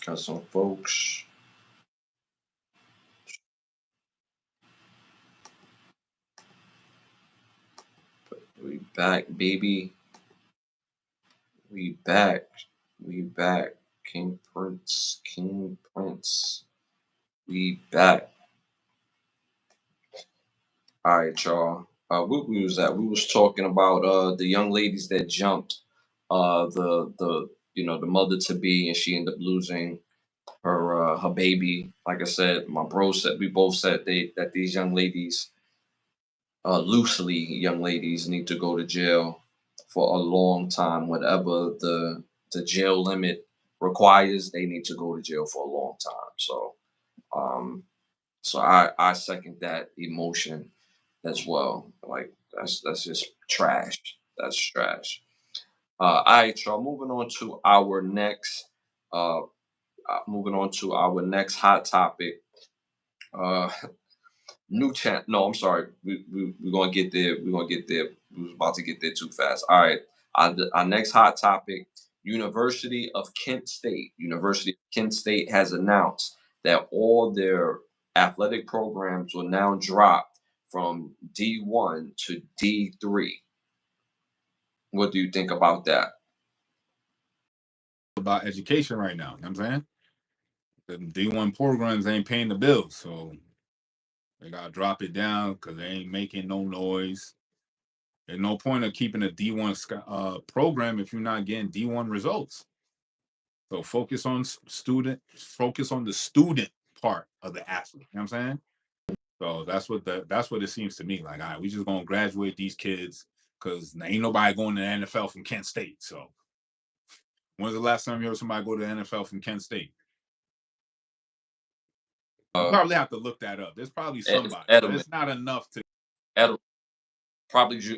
Got some folks. We back, baby. We back. We back. King Prince. King Prince. We back. All right, y'all. What we was at? We was talking about the young ladies that jumped the the mother to be, and she ended up losing her baby. Like I said, my bro said we both said that these young ladies, loosely young ladies, need to go to jail for a long time. Whatever the jail limit requires, they need to go to jail for a long time. Um, so I second that emotion as well. Like that's just trash. That's trash. All right, y'all. Uh, moving on to our next hot topic. Uh, new chat. No, I'm sorry. We're gonna get there. We're gonna get there. We was about to get there too fast. All right. Our next hot topic. University of Kent State. University of Kent State has announced that all their athletic programs will now drop from D1 to D3. What do you think about that? About education right now. You know what I'm saying? The D1 programs ain't paying the bills, so they gotta drop it down because they ain't making no noise. There's no point of keeping a D1 program if you're not getting D1 results. So focus on the student part of the athlete. You know what I'm saying? So that's what it seems to me. Like, all right, we just gonna graduate these kids because ain't nobody going to the NFL from Kent State. So when's the last time you heard somebody go to the NFL from Kent State? You Uh, probably have to look that up. There's probably somebody, but Edelman. it's not enough to. Edel,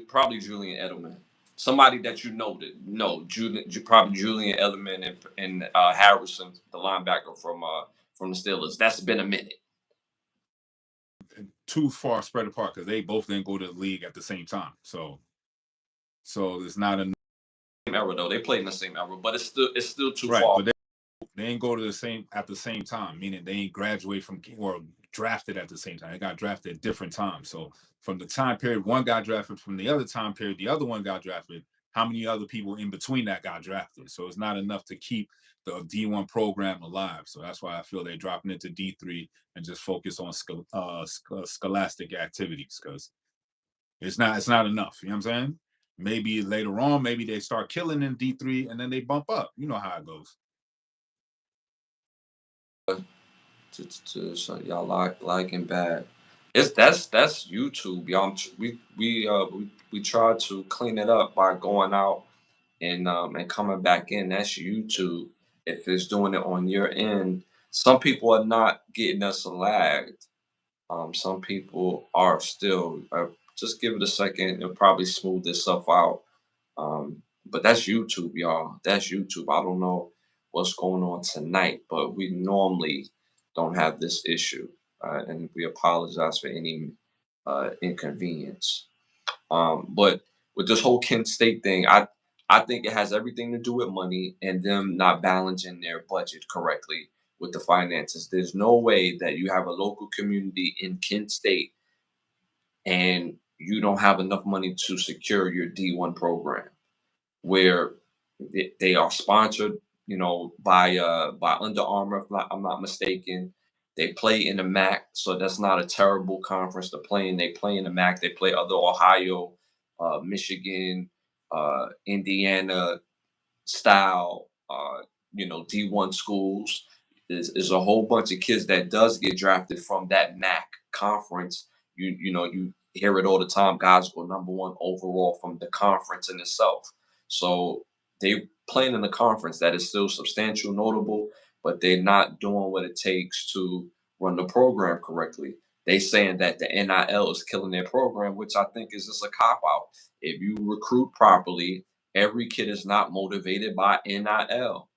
probably Julian Edelman. Somebody that you know probably Julian Edelman and Harrison, the linebacker from the Steelers. That's been a minute. Too far spread apart because they both didn't go to the league at the same time. So it's not enough. Same era though. They played in the same era, but it's still too Right, far. but they ain't go to the same at the same time, meaning they ain't graduate from or drafted at the same time. They got drafted at different times. So from the time period one got drafted, from the other time period the other one got drafted. How many other people in between that got drafted? So it's not enough to keep the D1 program alive. So that's why I feel they're dropping into D3 and just focus on scholastic activities because it's not enough. You know what I'm saying? Maybe later on, maybe they start killing in D3 and then they bump up. You know how it goes. So y'all liking bad. It's that's YouTube, y'all. We tried to clean it up by going out and coming back in. That's YouTube. If it's doing it on your end, some people are not getting us lagged. Some people are still. Just give it a second. It'll probably smooth this stuff out. But that's YouTube, y'all. That's YouTube. I don't know what's going on tonight, but we normally don't have this issue, and we apologize for any inconvenience. But with this whole Kent State thing, I think it has everything to do with money and them not balancing their budget correctly with the finances. There's no way that you have a local community in Kent State and you don't have enough money to secure your D1 program where they are sponsored, by Under Armour, if I'm not mistaken. They play in the MAC, so that's not a terrible conference to play in. They play in the MAC. They play other Ohio, Michigan, Indiana style, D1 schools. There's a whole bunch of kids that does get drafted from that MAC conference. You hear it all the time. Guys go number one overall from the conference in itself. So they playing in a conference that is still substantial, notable, but they're not doing what it takes to run the program correctly. They saying that the NIL is killing their program, which I think is just a cop out. If you recruit properly, every kid is not motivated by NIL.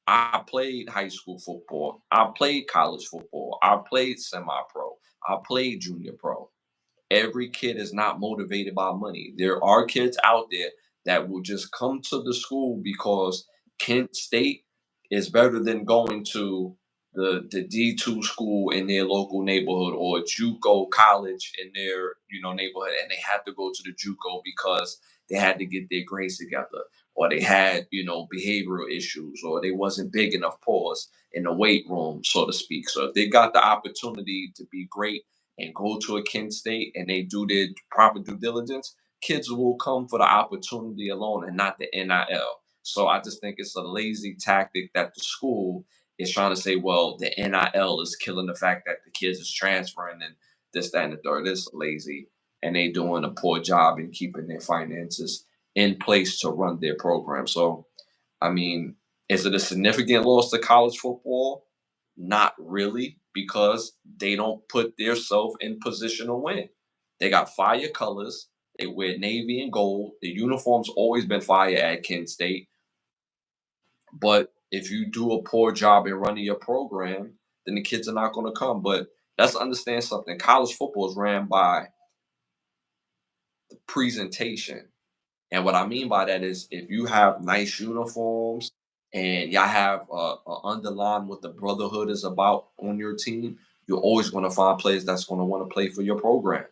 I played high school football. I played college football. I played semi pro. I played junior pro. Every kid is not motivated by money. There are kids out there that will just come to the school because Kent State is better than going to the D2 school in their local neighborhood or JUCO college in their neighborhood, and they had to go to the JUCO because they had to get their grades together, or they had behavioral issues, or they wasn't big enough pause in the weight room, so to speak. So if they got the opportunity to be great and go to a Kent State and they do their proper due diligence, kids will come for the opportunity alone and not the NIL. So I just think it's a lazy tactic that the school is trying to say, well, the NIL is killing the fact that the kids is transferring and this, that, and the third. It's lazy. And they doing a poor job in keeping their finances in place to run their program. So, I mean, is it a significant loss to college football? Not really, because they don't put themselves in position to win. They got fire colors. They wear navy and gold. The uniform's always been fire at Kent State. But if you do a poor job in running your program, then the kids are not going to come. But let's understand something. College football is ran by the presentation. And what I mean by that is if you have nice uniforms and y'all have underline what the brotherhood is about on your team, you're always going to find players that's going to want to play for your program.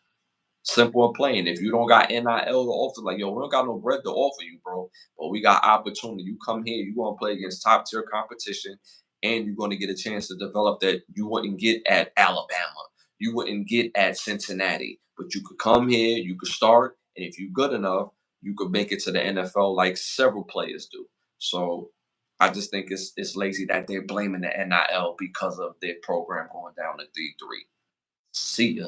Simple and plain. If you don't got NIL to offer, like, yo, we don't got no bread to offer you, bro. But we got opportunity. You come here, you're gonna play against top tier competition, and you're gonna get a chance to develop that you wouldn't get at Alabama. You wouldn't get at Cincinnati. But you could come here, you could start, and if you're good enough, you could make it to the NFL like several players do. So I just think it's lazy that they're blaming the NIL because of their program going down to D3. See ya.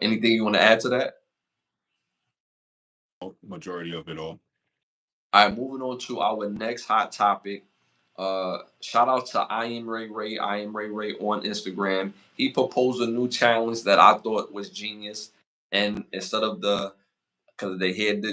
Anything you want to add to that? Majority of it all. All right, moving on to our next hot topic. Shout out to I am Ray Ray on Instagram. He proposed a new challenge that I thought was genius. And instead of because they had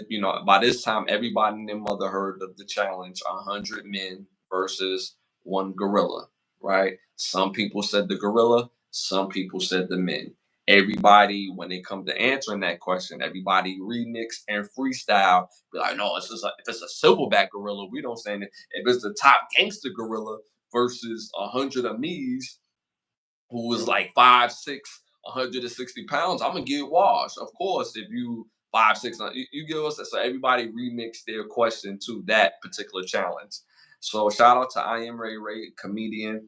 by this time everybody and their mother heard of the challenge: 100 men versus one gorilla. Right? Some people said the gorilla, some people said the men. Everybody, when they come to answering that question, everybody remix and freestyle. Be like, no, if it's a silverback gorilla, we don't say it. If it's the top gangster gorilla versus 100 of me's, who was like 5'6", 160 pounds, I'm gonna get washed. Of course, if you 5'6", you give us that. So everybody remixed their question to that particular challenge. So shout out to I am Ray Ray, comedian.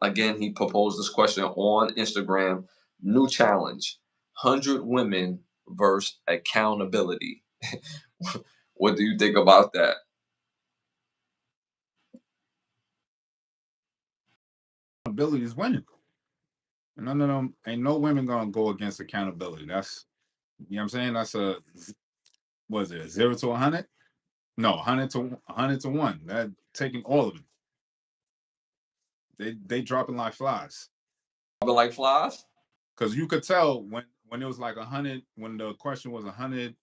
Again, he proposed this question on Instagram. New challenge: 100 women versus accountability. What do you think about that? Accountability is winning. None of them ain't no women gonna go against accountability. That's you know what I'm saying. That's a was it 0 to 100? No, 100 to 1. That taking all of it. They dropping like flies. But like flies? Because you could tell when it was like 100, when the question was 100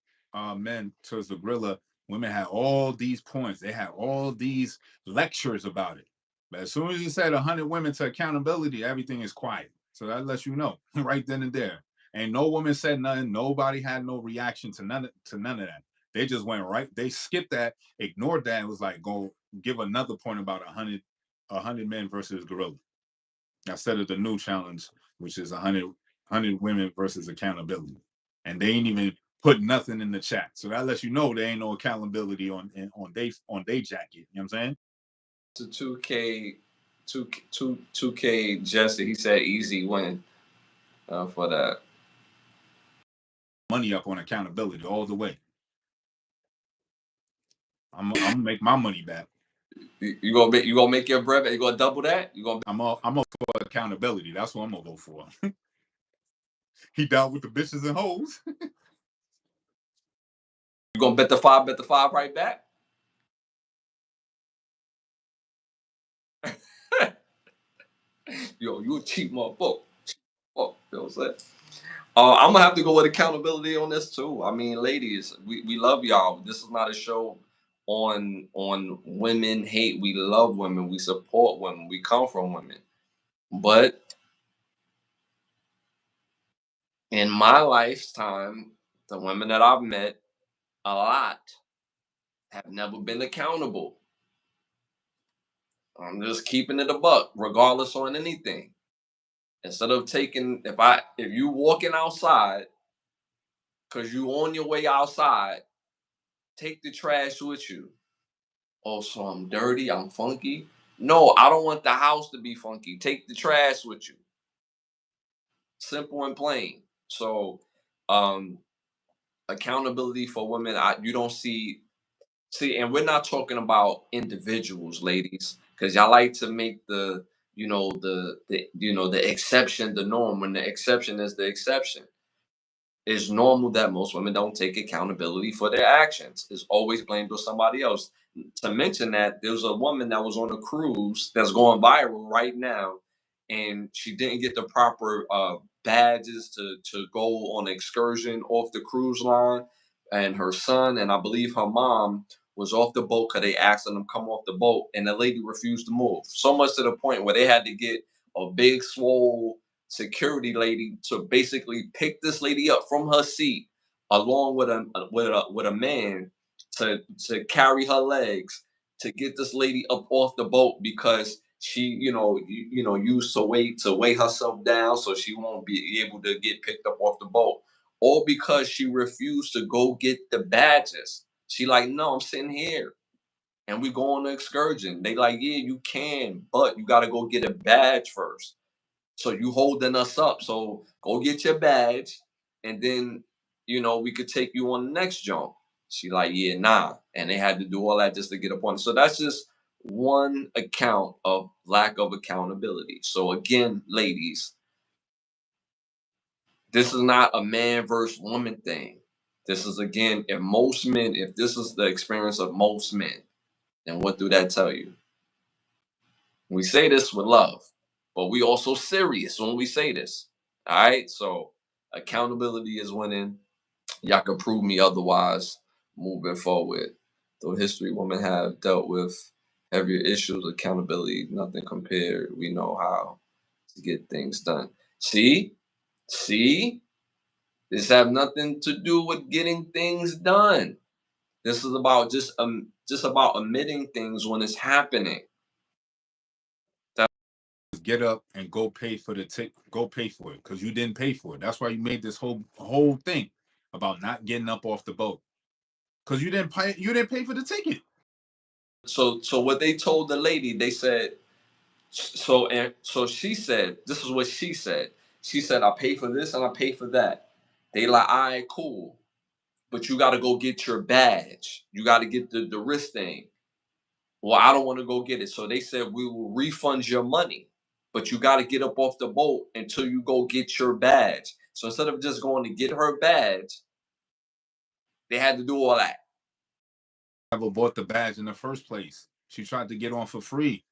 men towards the gorilla, women had all these points. They had all these lectures about it. But as soon as you said 100 women to accountability, everything is quiet. So that lets you know right then and there. And no woman said nothing. Nobody had no reaction to none of that. They just went right. They skipped that, ignored that, and was like, go give another point about 100 men versus gorilla. Instead of the new challenge, which is 100 women versus accountability. And they ain't even put nothing in the chat. So that lets you know there ain't no accountability on they jacket. You know what I'm saying? To 2K, 2K Jesse, he said easy win for that. Money up on accountability all the way. I'm gonna make my money back. You gonna make your bread? You gonna double that? I'm all for accountability. That's what I'm gonna go for. He down with the bitches and hoes. You gonna bet the five right back? Yo, you a cheap motherfucker. Oh, you know what I'm saying? I'm gonna have to go with accountability on this too. I mean, ladies, we love y'all. This is not a show on women hate. We love women. We support women. We come from women. But in my lifetime, the women that I've met a lot have never been accountable. I'm just keeping it a buck, regardless on anything. Instead of taking, if you walking outside, cause you on your way outside, take the trash with you. Oh, so I'm dirty, I'm funky. No, I don't want the house to be funky. Take the trash with you. Simple and plain. So, um, accountability for women, you don't see, and we're not talking about individuals, ladies, because y'all like to make the exception the norm when the exception is the exception. It's normal that most women don't take accountability for their actions. It's always blamed on somebody else. To mention that there's a woman that was on a cruise that's going viral right now, and she didn't get the proper badges to go on an excursion off the cruise line, and her son and I believe her mom was off the boat because they asked them to come off the boat, and the lady refused to move. So much to the point where they had to get a big swole security lady to basically pick this lady up from her seat along with a man to carry her legs to get this lady up off the boat because she used to weigh herself down so she won't be able to get picked up off the boat, all because she refused to go get the badges. She like, no, I'm sitting here and we go on an excursion. They like, yeah, you can, but you got to go get a badge first. So you holding us up. So go get your badge, and then we could take you on the next jump. She like, yeah, nah. And they had to do all that just to get up on it. So that's just one account of lack of accountability. So again, ladies, this is not a man versus woman thing. This is again, if this is the experience of most men, then what do that tell you? We say this with love, but we also serious when we say this. All right. So accountability is winning. Y'all can prove me otherwise moving forward. Though history women have dealt with heavier issues, accountability, nothing compared. We know how to get things done. See, this have nothing to do with getting things done. This is about just about admitting things when it's happening. Get up and go pay for the ticket. Go pay for it because you didn't pay for it. That's why you made this whole thing about not getting up off the boat because you didn't pay. You didn't pay for the ticket. So what they told the lady, they said, so she said, this is what she said. She said, I pay for this and I pay for that. They like, all right, cool. But you gotta go get your badge. You gotta get the wrist thing. Well, I don't want to go get it. So they said we will refund your money. But you gotta get up off the boat until you go get your badge. So instead of just going to get her badge, they had to do all that. Never bought the badge in the first place. She tried to get on for free.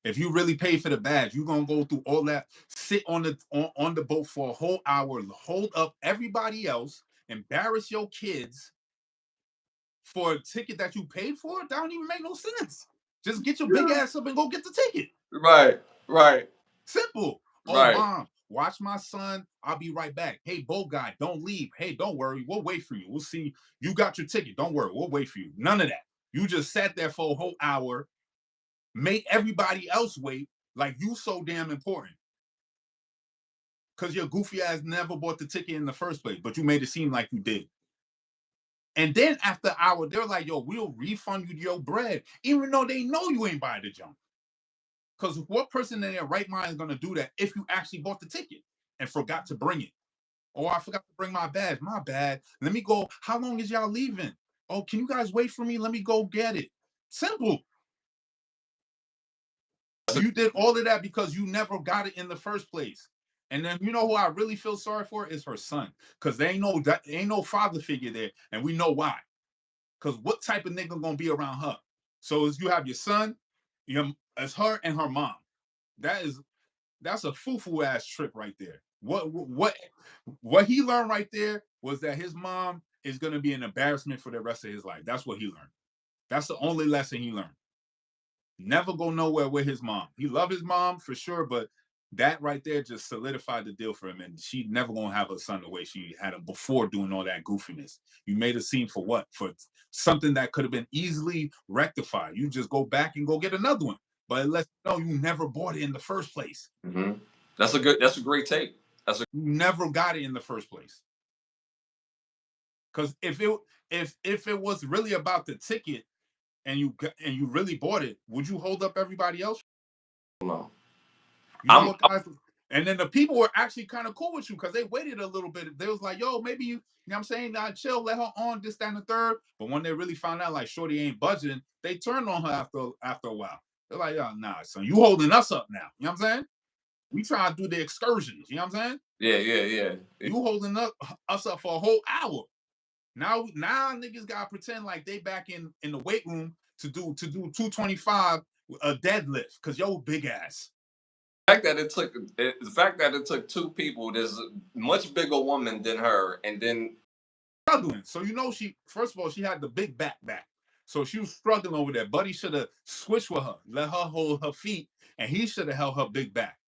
If you really pay for the badge, you're gonna go through all that, sit on the boat for a whole hour, hold up everybody else, embarrass your kids for a ticket that you paid for. That don't even make no sense. Just get your big ass up and go get the ticket. Right, right, Simple. Oh, right. mom, watch my son. I'll be right back. Hey, boat guy, don't leave. Hey, don't worry. We'll wait for you. We'll see. You got your ticket. Don't worry. We'll wait for you. None of that. You just sat there for a whole hour, made everybody else wait like you so damn important. Because your goofy ass never bought the ticket in the first place, but you made it seem like you did. And then after an hour, they're like, yo, we'll refund you your bread, even though they know you ain't buy the junk. Because what person in their right mind is going to do that if you actually bought the ticket and forgot to bring it? Oh, I forgot to bring my badge. My bad. Let me go. How long is y'all leaving? Oh, can you guys wait for me? Let me go get it. Simple. You did all of that because you never got it in the first place. And then you know who I really feel sorry for is her son, because there ain't no father figure there, and we know why. Because what type of nigga gonna be around her? So as you have your son, as her and her mom. That's a foo-foo ass trick right there. What he learned right there was that his mom is gonna be an embarrassment for the rest of his life. That's what he learned. That's the only lesson he learned. Never go nowhere with his mom. He loved his mom for sure, but that right there just solidified the deal for him. And she never gonna have a son the way she had him before doing all that goofiness. You made a scene for what? For something that could have been easily rectified. You just go back and go get another one. but it lets you know you never bought it in the first place. Mm-hmm. That's a great take. That's a You never got it in the first place. Because if it was really about the ticket and you really bought it, would you hold up everybody else? no. You know I'm what, guys? And then the people were actually kind of cool with you because they waited a little bit. They was like, yo, maybe you know what I'm saying? Nah, chill, let her on this, that, and the third. But when they really found out like Shorty ain't budging, they turned on her after a while. They're like, oh, nah, son, you holding us up now. You know what I'm saying? We trying to do the excursions. You know what I'm saying? yeah. You holding us up for a whole hour. Now niggas gotta pretend like they back in the weight room to do 225 a deadlift because yo big ass. The fact that it took two people, there's a much bigger woman than her, and then Struggling. So she first of all she had the big back. So she was struggling over there. Buddy should have switched with her, let her hold her feet, and he should have held her big back.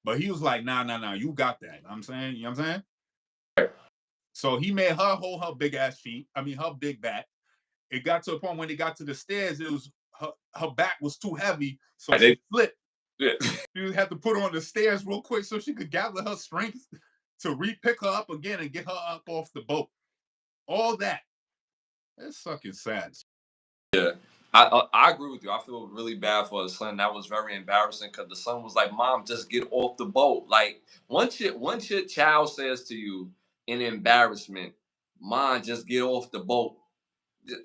But he was like, nah, you got that. I'm saying, you know what I'm saying? So he made her hold her big ass feet. I mean her big back. It got to a point when they got to the stairs, it was her back was too heavy, so they, she flipped. yeah. She had to put her on the stairs real quick so she could gather her strength to re-pick her up again and get her up off the boat. All that. That's fucking sad. Yeah, I agree with you. I feel really bad for his son. That was very embarrassing because the son was like, "Mom, just get off the boat." Like once your child says to you in embarrassment, "Mom, just get off the boat."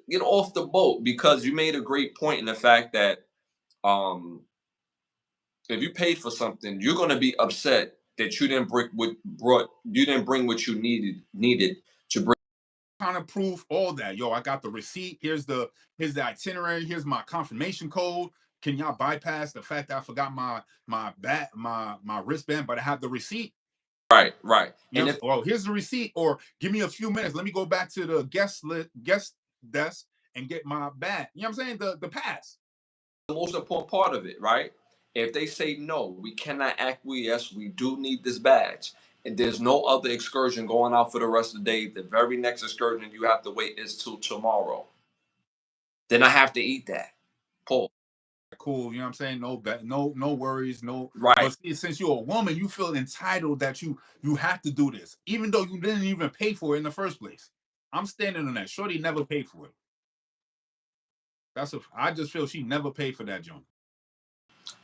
Get off the boat because you made a great point in the fact that um if you paid for something, you're gonna be upset that you didn't bring what you needed to bring. Kind of proof, all that. Yo, I got the receipt. Here's the itinerary. Here's my confirmation code. Can y'all bypass the fact that I forgot my wristband, but I have the receipt? Right. You know, And if well, here's the receipt, or give me a few minutes. Let me go back to the guest desk and get my bag. You know what I'm saying? The pass. the most important part of it, right? If they say no, we cannot acquiesce. We do need this badge, and there's no other excursion going out for the rest of the day. The very next excursion you have to wait is till tomorrow. Then I have to eat that. Paul. Cool. You know what I'm saying? No worries. No. Right. But see, since you're a woman, you feel entitled that you have to do this, even though you didn't even pay for it in the first place. I'm standing on that. Shorty never paid for it. I just feel she never paid for that joint.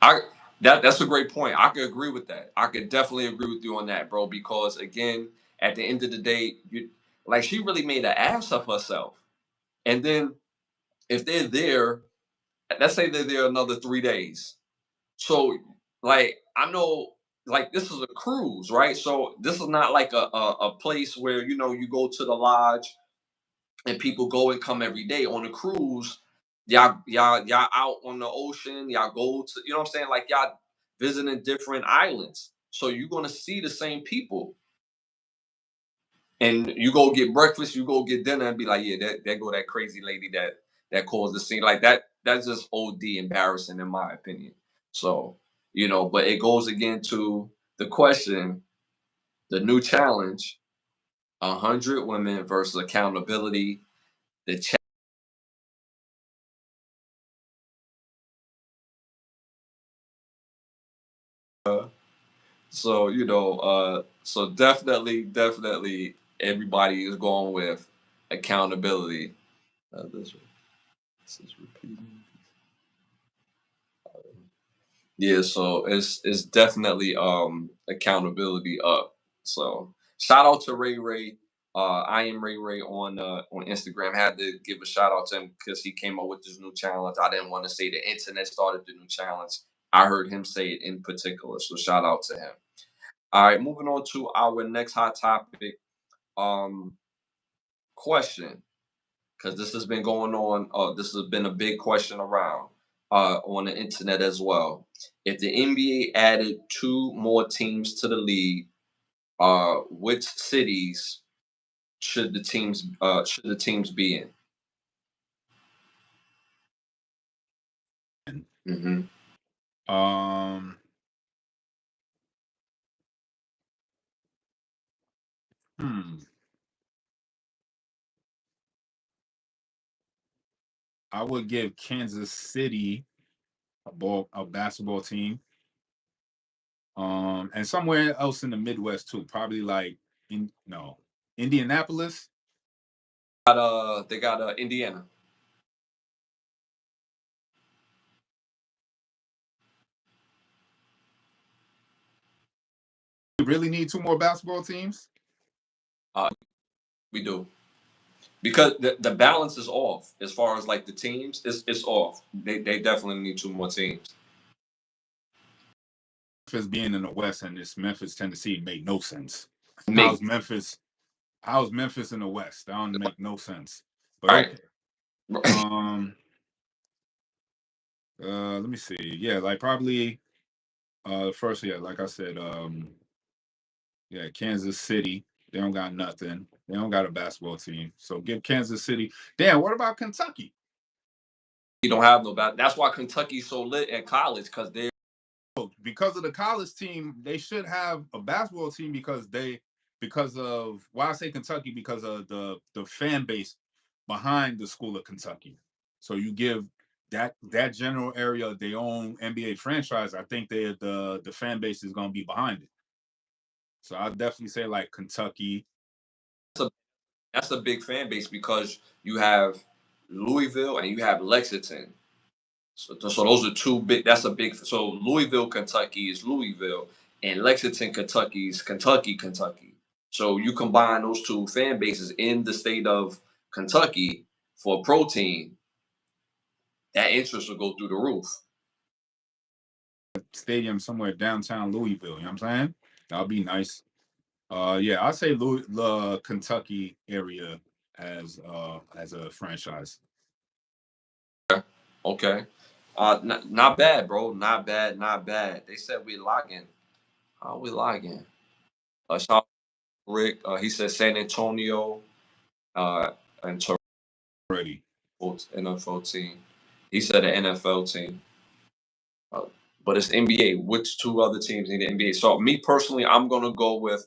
I that's a great point. I could agree with that. I could definitely agree with you on that, bro. Because again, at the end of the day, like she really made an ass of herself. And then if they're there, let's say they're there another 3 days. So like I know like this is a cruise, right? So this is not like a place where you go to the lodge and people go and come every day. On a cruise, y'all out on the ocean, y'all go to what I'm saying? Like y'all visiting different islands. So you're gonna see the same people. And you go get breakfast, you go get dinner and be like, yeah, that go that crazy lady that caused the scene. Like that's just OD embarrassing in my opinion. So, but it goes again to the question, the new challenge, 100 women versus accountability. The So, so definitely everybody is going with accountability. This is repeating. Yeah, so it's definitely accountability up. So shout out to Ray Ray. I am Ray Ray on Instagram. Had to give a shout out to him because he came up with this new challenge. I didn't want to say the internet started the new challenge. I heard him say it in particular. So shout out to him. All right, moving on to our next hot topic. Um, question, because this has been going on. This has been a big question around on the internet as well. If the NBA added two more teams to the league, which cities should the teams be in? Hmm. Um, hmm. I would give Kansas City a basketball team. And somewhere else in the Midwest too, probably like Indianapolis. They got Indiana. We really need two more basketball teams. We do. Because the balance is off as far as like the teams. It's off. They definitely need two more teams. Memphis being in the West and this Memphis, Tennessee made no sense. Make How's Memphis? How's Memphis in the West? That don't make no sense. But right. okay. Let me see. Yeah, like probably first, yeah, like I said, yeah, Kansas City. They don't got nothing. They don't got a basketball team. So give Kansas City. Damn, what about Kentucky? You don't have no bad. That's why Kentucky's so lit at college because they're Because of the college team, they should have a basketball team because of why I say Kentucky, because of the fan base behind the school of Kentucky. So you give that general area their own NBA franchise, I think the fan base is gonna be behind it. So I'll definitely say like Kentucky. that's a big fan base because you have Louisville and you have Lexington. So those are two big. That's a big. So Louisville, Kentucky is Louisville, and Lexington, Kentucky is Kentucky, Kentucky. So you combine those two fan bases in the state of Kentucky for a pro team, that interest will go through the roof. Stadium somewhere downtown Louisville. You know what I'm saying? That'll be nice. Yeah, I'd say the Kentucky area as a franchise. Okay, not bad, bro. Not bad, not bad. They said we logging. How we logging? Shout out to Rick. He said San Antonio, and Ready. NFL team. He said an NFL team. Uh, but it's NBA. Which two other teams in the NBA? So me personally, I'm gonna go with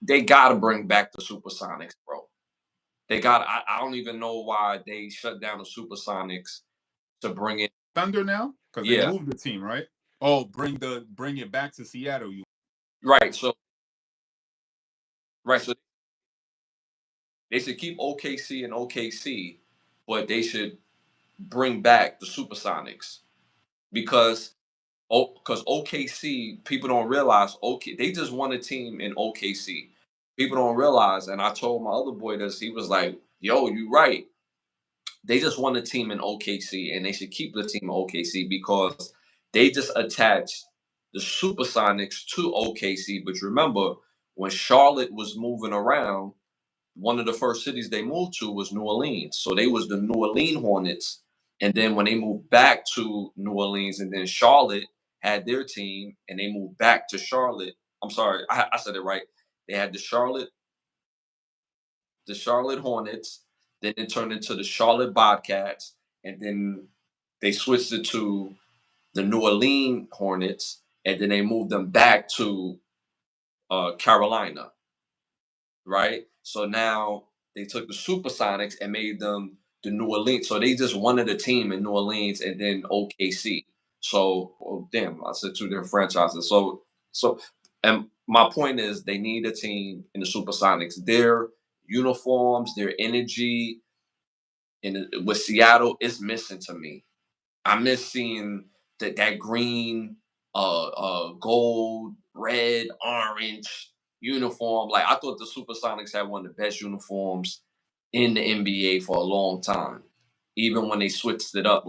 they gotta bring back the Supersonics, bro. They got. I don't even know why they shut down the Supersonics to bring in. Thunder now because they Yeah, moved the team, right? Oh, bring it back to Seattle. You right. So right. So they should keep OKC and OKC, but they should bring back the Supersonics because because OKC, people don't realize they just won a team in OKC. People don't realize, and I told my other boy this. He was like, "Yo, you right. They just won a team in OKC, and they should keep the team in OKC because they just attached the Supersonics to OKC. But remember, when Charlotte was moving around, one of the first cities they moved to was New Orleans. So they was the New Orleans Hornets. And then when they moved back to New Orleans, and then Charlotte had their team, and they moved back to Charlotte. I'm sorry, I said it right. They had the Charlotte Hornets. Then it turned into the Charlotte Bobcats, and then they switched it to the New Orleans Hornets, and then they moved them back to Carolina, right? So now they took the Supersonics and made them the New Orleans. So they just wanted a team in New Orleans and then OKC. So, oh, damn, I said two different franchises. And my point is, they need a team in the Supersonics. Their uniforms, their energy, and with Seattle is missing to me. I miss seeing that green, gold, red, orange uniform. Like I thought the Supersonics had one of the best uniforms in the NBA for a long time. Even when they switched it up,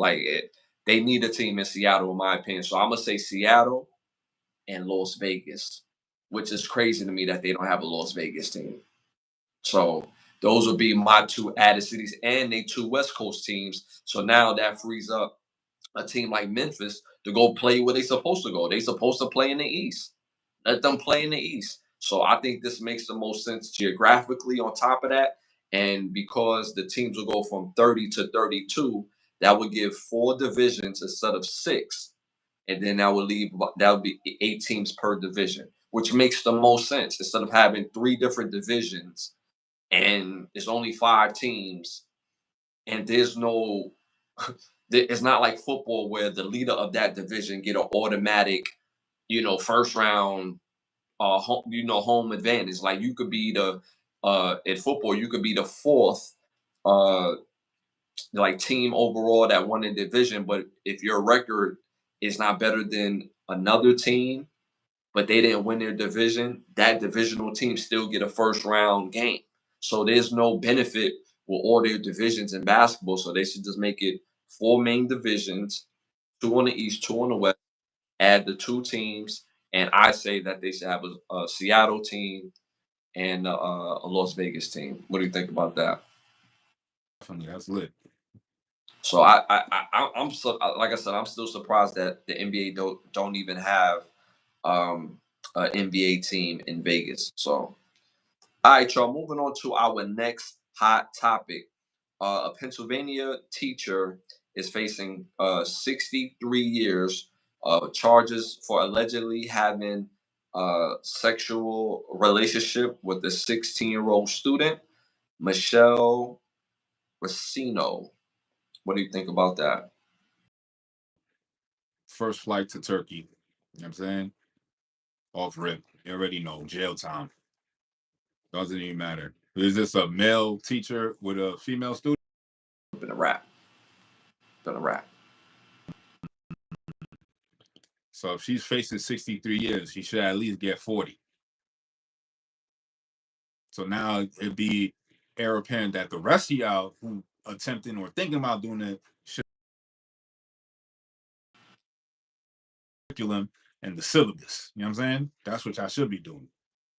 they need a team in Seattle, in my opinion. So I'm gonna say Seattle and Las Vegas, which is crazy to me that they don't have a Las Vegas team. So those would be my two added cities and they two West Coast teams. So now that frees up a team like Memphis to go play where they supposed to go. They supposed to play in the East. Let them play in the East. So I think this makes the most sense geographically on top of that. And because the teams will go from 30 to 32, that would give four divisions instead of six. And then that would be 8 teams per division, which makes the most sense. Instead of having three different divisions and there's only 5 teams and there's no it's not like football where the leader of that division get an automatic, first round, home advantage. Like you could be the in football, you could be the fourth uh like team overall that won the division, but if your record is not better than another team, but they didn't win their division, that divisional team still get a first round game. So there's no benefit with all their divisions in basketball. So they should just make it four main divisions, two on the East, two on the West, add the two teams, and I say that they should have a Seattle team and a Las Vegas team. What do you think about that? Definitely, that's lit. So I'm so like I said, I'm still surprised that the NBA don't even have an NBA team in Vegas. So all right, y'all. Moving on to our next hot topic. A Pennsylvania teacher is facing 63 years charges for allegedly having a sexual relationship with a 16-year-old student, Michelle Racino. What do you think about that? First flight to Turkey. You know what I'm saying? Off rip. You already know. Jail time. Doesn't even matter. Is this a male teacher with a female student? Been a wrap. Been a wrap. So if she's facing 63 years, she should at least get 40. So now it'd be heir apparent that the rest of y'all who attempting or thinking about doing it should curriculum and the syllabus. You know what I'm saying? That's what y'all should be doing.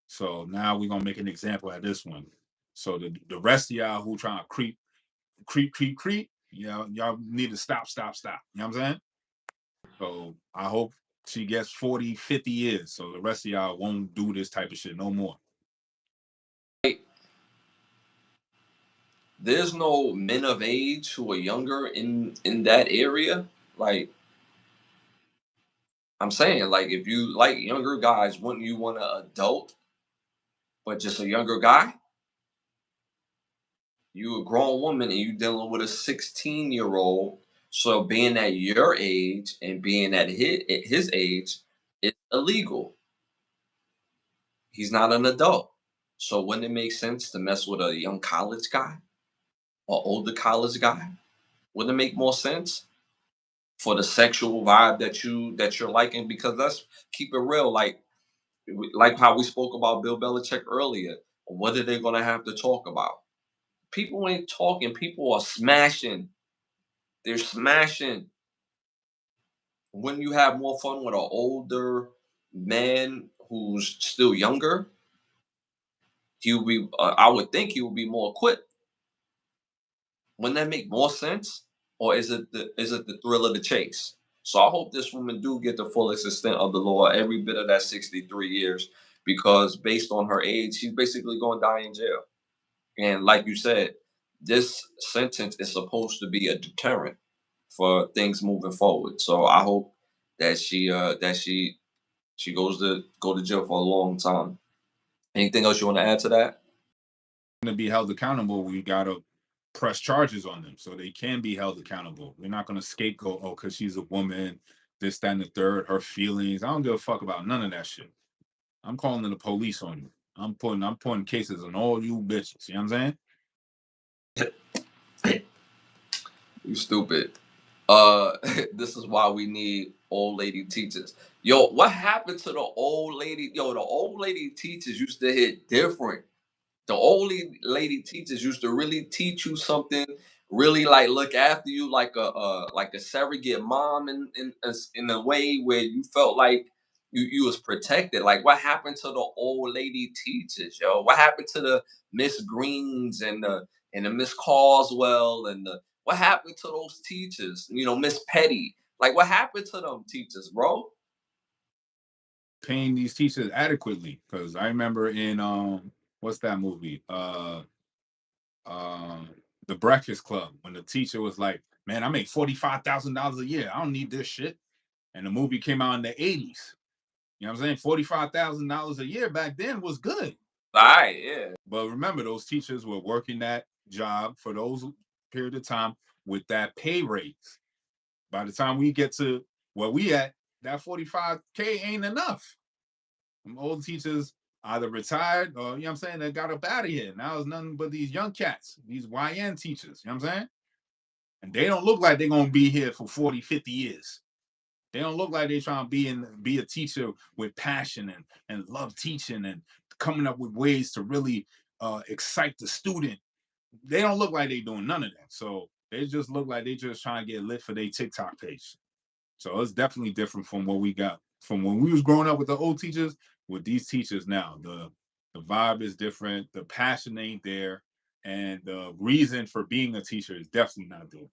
So now we're gonna make an example at this one. So the rest of y'all who trying to creep, y'all need to stop. You know what I'm saying? So I hope she gets 40, 50 years. So the rest of y'all won't do this type of shit no more. There's no men of age who are younger in that area. Like I'm saying, like if you like younger guys, wouldn't you want an adult, but just a younger guy? You a grown woman and you dealing with a 16-year-old. So being at your age and being at his age, it's illegal. He's not an adult. So wouldn't it make sense to mess with a young college guy or older college guy? Wouldn't it make more sense for the sexual vibe that you're liking? Because let's keep it real, like how we spoke about Bill Belichick earlier. What are they gonna have to talk about? People ain't talking. People are smashing. They're smashing. When you have more fun with an older man who's still younger, he'll be. I would think he would be more equipped. Wouldn't that make more sense? Or is it the thrill of the chase? So I hope this woman do get the fullest extent of the law, every bit of that 63 years, because based on her age, she's basically going to die in jail. And like you said, this sentence is supposed to be a deterrent for things moving forward. So I hope that she go to jail for a long time. Anything else you want to add to that? To be held accountable, we gotta press charges on them so they can be held accountable. We're not gonna scapegoat, oh, because she's a woman, this, that, and the third, her feelings. I don't give a fuck about none of that shit. I'm calling the police on you. I'm putting cases on all you bitches. You know what I'm saying? You stupid. This is why we need old lady teachers. Yo, what happened to the old lady? Yo, the old lady teachers used to hit different. The old lady teachers used to really teach you something, really like look after you like a surrogate mom in a way where you felt like you was protected. Like what happened to the old lady teachers, yo? What happened to the Miss Greens and the Miss Carswell and the what happened to those teachers? Miss Petty. Like what happened to them teachers, bro? Paying these teachers adequately. Because I remember in what's that movie? Um The Breakfast Club, when the teacher was like, man, I make $45,000 a year. I don't need this shit. And the movie came out in the 80s. You know what I'm saying? $45,000 a year back then was good. All right, yeah. But remember, those teachers were working that job for those period of time with that pay raise. by the time we get to where we at, that 45K ain't enough. Them old teachers either retired or, you know what I'm saying, they got up out of here. Now it's nothing but these young cats, these YN teachers, you know what I'm saying? And they don't look like they're going to be here for 40, 50 years. They don't look like they're trying to be a teacher with passion and love teaching and coming up with ways to really excite the student. They don't look like they're doing none of that. So they just look like they just trying to get lit for their TikTok page. So it's definitely different from what we got from when we was growing up with the old teachers with these teachers now. The vibe is different, the passion ain't there, and the reason for being a teacher is definitely not there.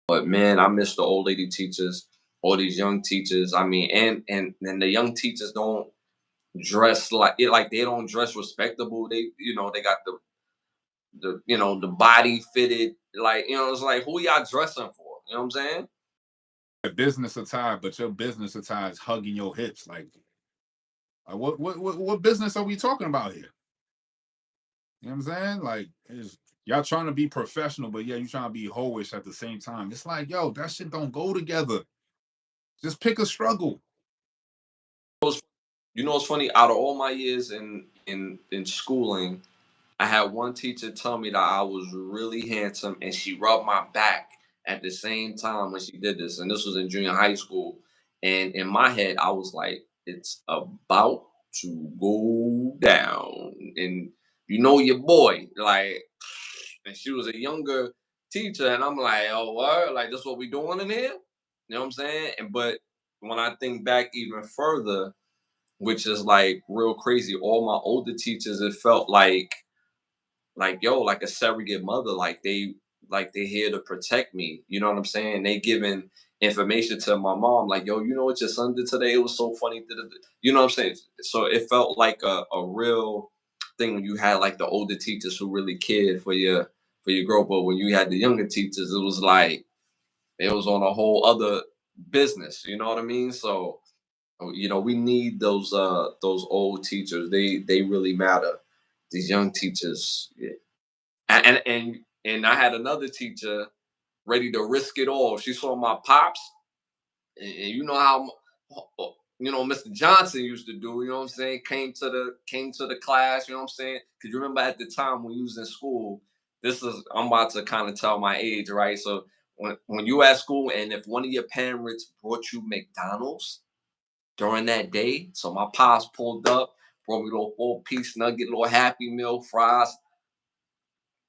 But man, I miss the old lady teachers, all these young teachers. I mean, and the young teachers don't dress like it, like they don't dress respectable. They, they got the body fitted, like, it's like, who y'all dressing for? You know what I'm saying? A business attire, but your business attire is hugging your hips. What business are we talking about here? You know what I'm saying? Like, y'all trying to be professional, but yeah, you trying to be hoish at the same time. It's like, yo, that shit don't go together. Just pick a struggle. It's funny. Out of all my years in schooling, I had one teacher tell me that I was really handsome, and she rubbed my back at the same time when she did this. And this was in junior high school. And in my head, I was like, it's about to go down. And your boy, like, and she was a younger teacher, and I'm like, oh, what? Like, this what we doing in here? You know what I'm saying? And but when I think back even further, which is like real crazy, all my older teachers, it felt like yo, like a surrogate mother, like they here to protect me, you know what I'm saying? They giving information to my mom, like, yo, you know what your son did today, it was so funny, you know what I'm saying? So it felt like a real thing when you had like the older teachers who really cared for your growth. But when you had the younger teachers, it was like it was on a whole other business, you know what I mean? So we need those old teachers. They really matter. These young teachers, yeah. And I had another teacher ready to risk it all. She saw my pops, and you know how Mr. Johnson used to do. You know what I'm saying? Came to the class. You know what I'm saying? Because you remember at the time when you was in school, I'm about to kind of tell my age, right? So when you at school, and if one of your parents brought you McDonald's during that day, so my pops pulled up, brought me a little 4-piece nugget, little Happy Meal, fries.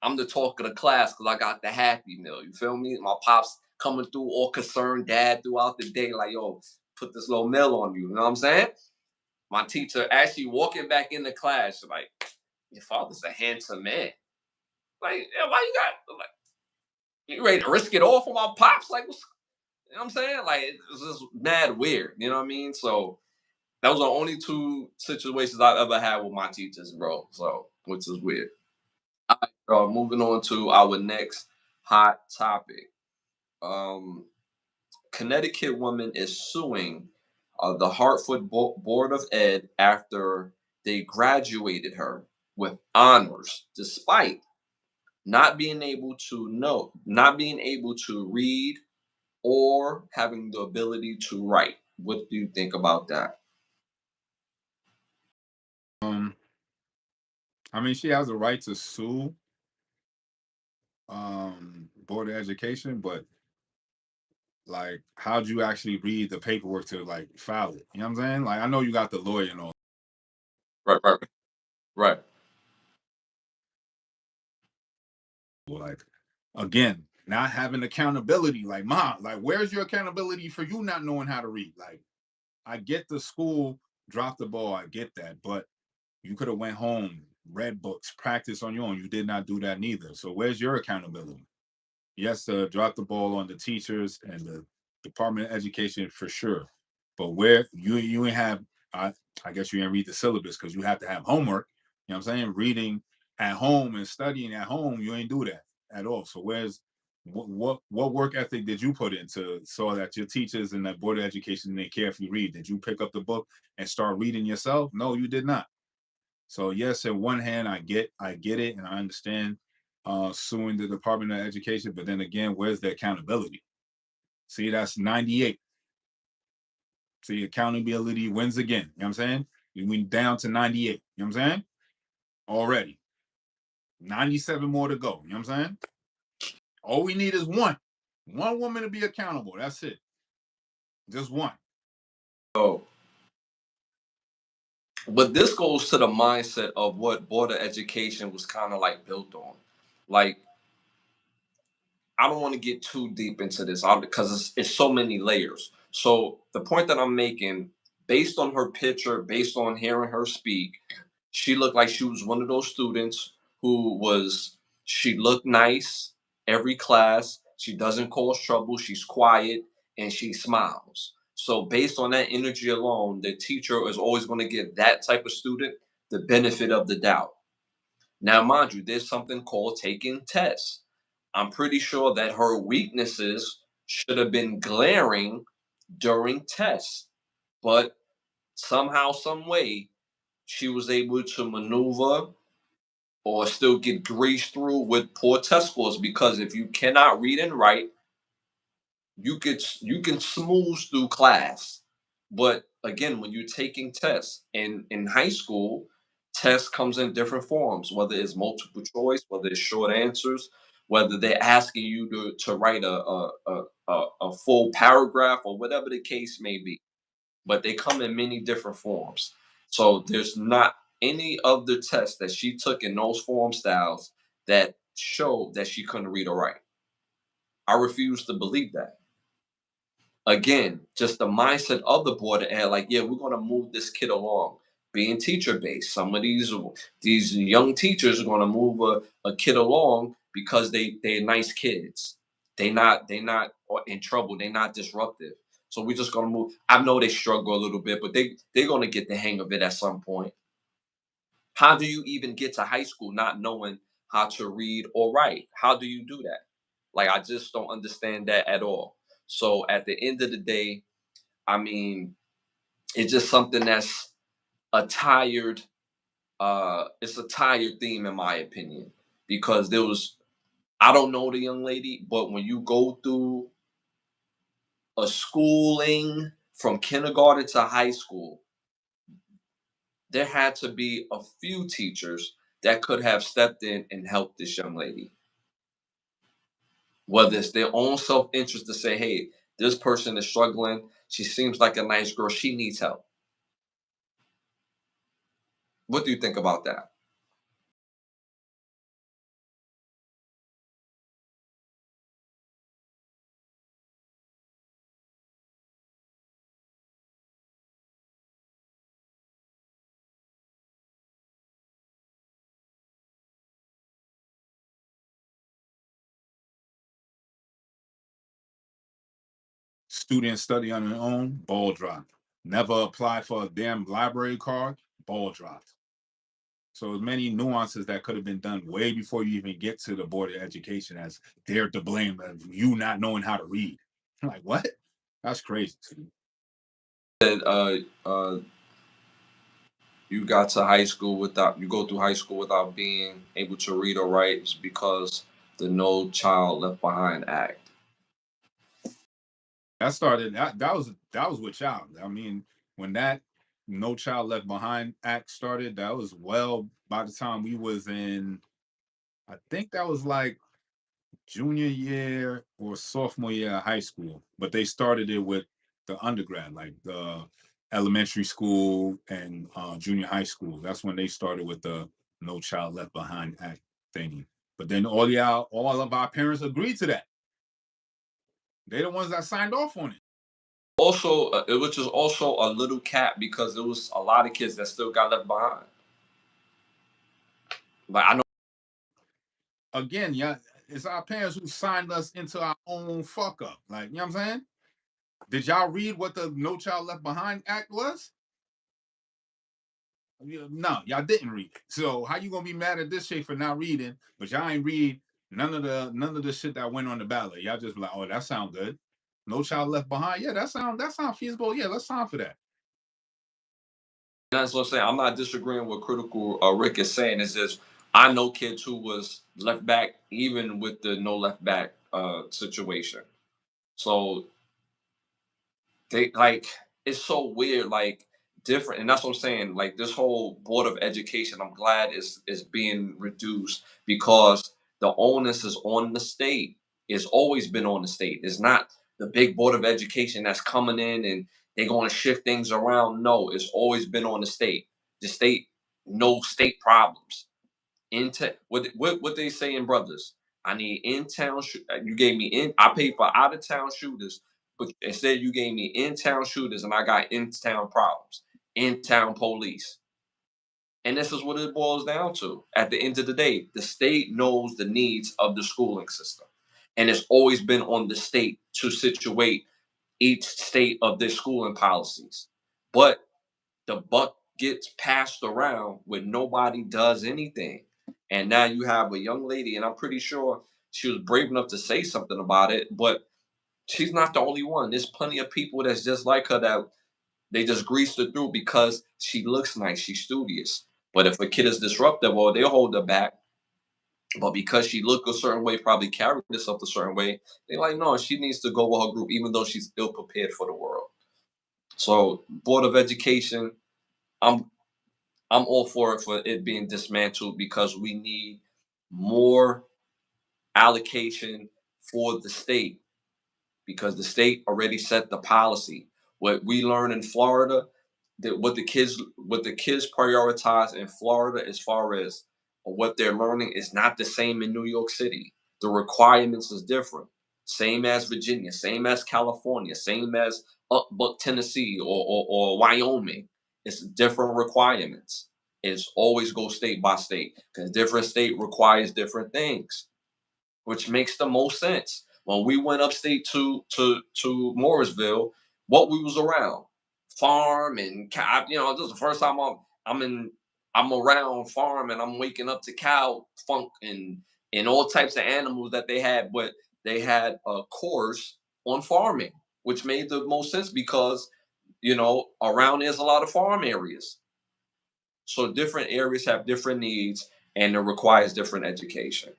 I'm the talk of the class because I got the Happy Meal. You feel me? My pops coming through all concerned dad throughout the day, like, yo, put this little meal on you. You know what I'm saying? My teacher actually walking back in the class, like, your father's a handsome man. Like, yeah, why you got, like, you ready to risk it all for my pops? Like, you know what I'm saying? Like, it's just mad weird. You know what I mean? So that was the only two situations I've ever had with my teachers, bro. So, which is weird. All right, moving on to our next hot topic. Um, Connecticut woman is suing the Hartford Board of Ed after they graduated her with honors, despite not being able to read or having the ability to write. What do you think about that? Um, I mean, she has a right to sue Board of Education, but like, how'd you actually read the paperwork to like file it? You know what I'm saying? Like, I know you got the lawyer and all. Right, right, right. Like, again, not having accountability. Like, mom, like, where's your accountability for you not knowing how to read? Like, I get the school dropped the ball, I get that, but you could have went home, read books, practice on your own. You did not do that neither. So where's your accountability? Yes, drop the ball on the teachers and the Department of Education for sure. But where you ain't have, I, I guess you ain't read the syllabus because you have to have homework. You know what I'm saying? Reading at home and studying at home, you ain't do that at all. So where's what work ethic did you put into so that your teachers and the Board of Education they care if you read? Did you pick up the book and start reading yourself? No, you did not. So yes, in one hand, I get it, and I understand suing the Department of Education, but then again, where's the accountability? See, that's 98. See, accountability wins again. You know what I'm saying? You went down to 98. You know what I'm saying? Already. 97 more to go. You know what I'm saying? All we need is one. One woman to be accountable. That's it. Just one. Oh, but this goes to the mindset of what Board of Education was kind of like built on. Like, I don't want to get too deep into this because it's so many layers. So the point that I'm making, based on her picture, based on hearing her speak, she looked like she was one of those students who was she looked nice every class. She doesn't cause trouble. She's quiet and she smiles. So based on that energy alone, the teacher is always going to give that type of student the benefit of the doubt. Now, mind you, there's something called taking tests. I'm pretty sure that her weaknesses should have been glaring during tests, but somehow, some way, she was able to maneuver or still get greased through with poor test scores. Because if you cannot read and write, you can smooth through class. But again, when you're taking tests in high school, tests comes in different forms, whether it's multiple choice, whether it's short answers, whether they're asking you to write a full paragraph or whatever the case may be. But they come in many different forms. So there's not any of the tests that she took in those form styles that showed that she couldn't read or write. I refuse to believe that. Again, just the mindset of the board and like, yeah, we're gonna move this kid along, being teacher based. Some of these young teachers are gonna move a kid along because they're nice kids. They not in trouble. They're not disruptive. So we're just gonna move. I know they struggle a little bit, but they're gonna get the hang of it at some point. How do you even get to high school not knowing how to read or write? How do you do that? Like, I just don't understand that at all. So at the end of the day, I mean, it's just something that's a tired it's a tired theme in my opinion. Because there was I don't know the young lady, but when you go through a schooling from kindergarten to high school, there had to be a few teachers that could have stepped in and helped this young lady. Whether it's their own self-interest to say, hey, this person is struggling, she seems like a nice girl, she needs help. What do you think about that? Students study on their own, ball dropped. Never apply for a damn library card, ball dropped. So many nuances that could have been done way before you even get to the Board of Education as they're to blame of you not knowing how to read. I'm like, what? That's crazy. That you got to high school without you go through high school without being able to read or write is because the No Child Left Behind Act. That started that was with child. I mean, when that No Child Left Behind Act started, that was well by the time we was in, I think that was like junior year or sophomore year of high school. But they started it with the undergrad, like the elementary school and junior high school. That's when they started with the No Child Left Behind Act thingy. But then all of our parents agreed to that. They're the ones that signed off on it. Also, which is also a little cap because there was a lot of kids that still got left behind. Like I know. Again, yeah, it's our parents who signed us into our own fuck up. Like, you know what I'm saying? Did y'all read what the No Child Left Behind Act was? No, y'all didn't read. So how you gonna be mad at this shit for not reading, but y'all ain't read none of the shit that went on the ballot? Y'all just be like, oh, that sound good. No Child Left Behind. Yeah, that sound feasible. Yeah, let's sign for that. That's what I'm saying. I'm not disagreeing with critical Rick is saying. It's just I know kids who was left back even with the no left back situation. So they like it's so weird, like different, and that's what I'm saying. Like this whole board of education, I'm glad is being reduced because the onus is on the state. It's always been on the state. It's not the big board of education that's coming in and they're going to shift things around. No, it's always been on the state. The state knows state problems. Into what they say in Brothers. I need in town. You gave me in. I paid for out of town shooters, but instead you gave me in town shooters, and I got in town problems, in town police. And this is what it boils down to. At the end of the day, the state knows the needs of the schooling system, and it's always been on the state to situate each state of their schooling policies. But the buck gets passed around when nobody does anything. And now you have a young lady, and I'm pretty sure she was brave enough to say something about it, but she's not the only one. There's plenty of people that's just like her that they just greased her through because she looks nice, she's studious. But if a kid is disruptive, well, they'll hold her back. But because she looked a certain way, probably carried herself a certain way, they're like, no, she needs to go with her group, even though she's ill prepared for the world. So, Board of Education, I'm I'm all for it being dismantled because we need more allocation for the state because the state already set the policy. What we learn in Florida, that what the kids prioritize in Florida as far as what they're learning is not the same in New York City. The requirements is different. Same as Virginia, same as California, same as but Tennessee or Wyoming. It's different requirements. It's always go state by state because different state requires different things, which makes the most sense. When we went upstate to Morrisville, what we was around farm and cow. This is the first time I'm around farm and I'm waking up to cow funk and all types of animals that they had. But they had a course on farming, which made the most sense because around there's a lot of farm areas. So different areas have different needs and it requires different education.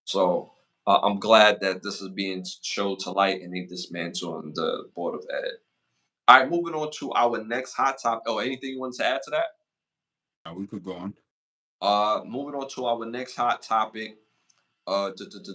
So I'm glad that this is being showed to light and they dismantling the Board of Ed. All right, moving on to our next hot topic. Oh, anything you want to add to that? Now we could go on. Moving on to our next hot topic. NFL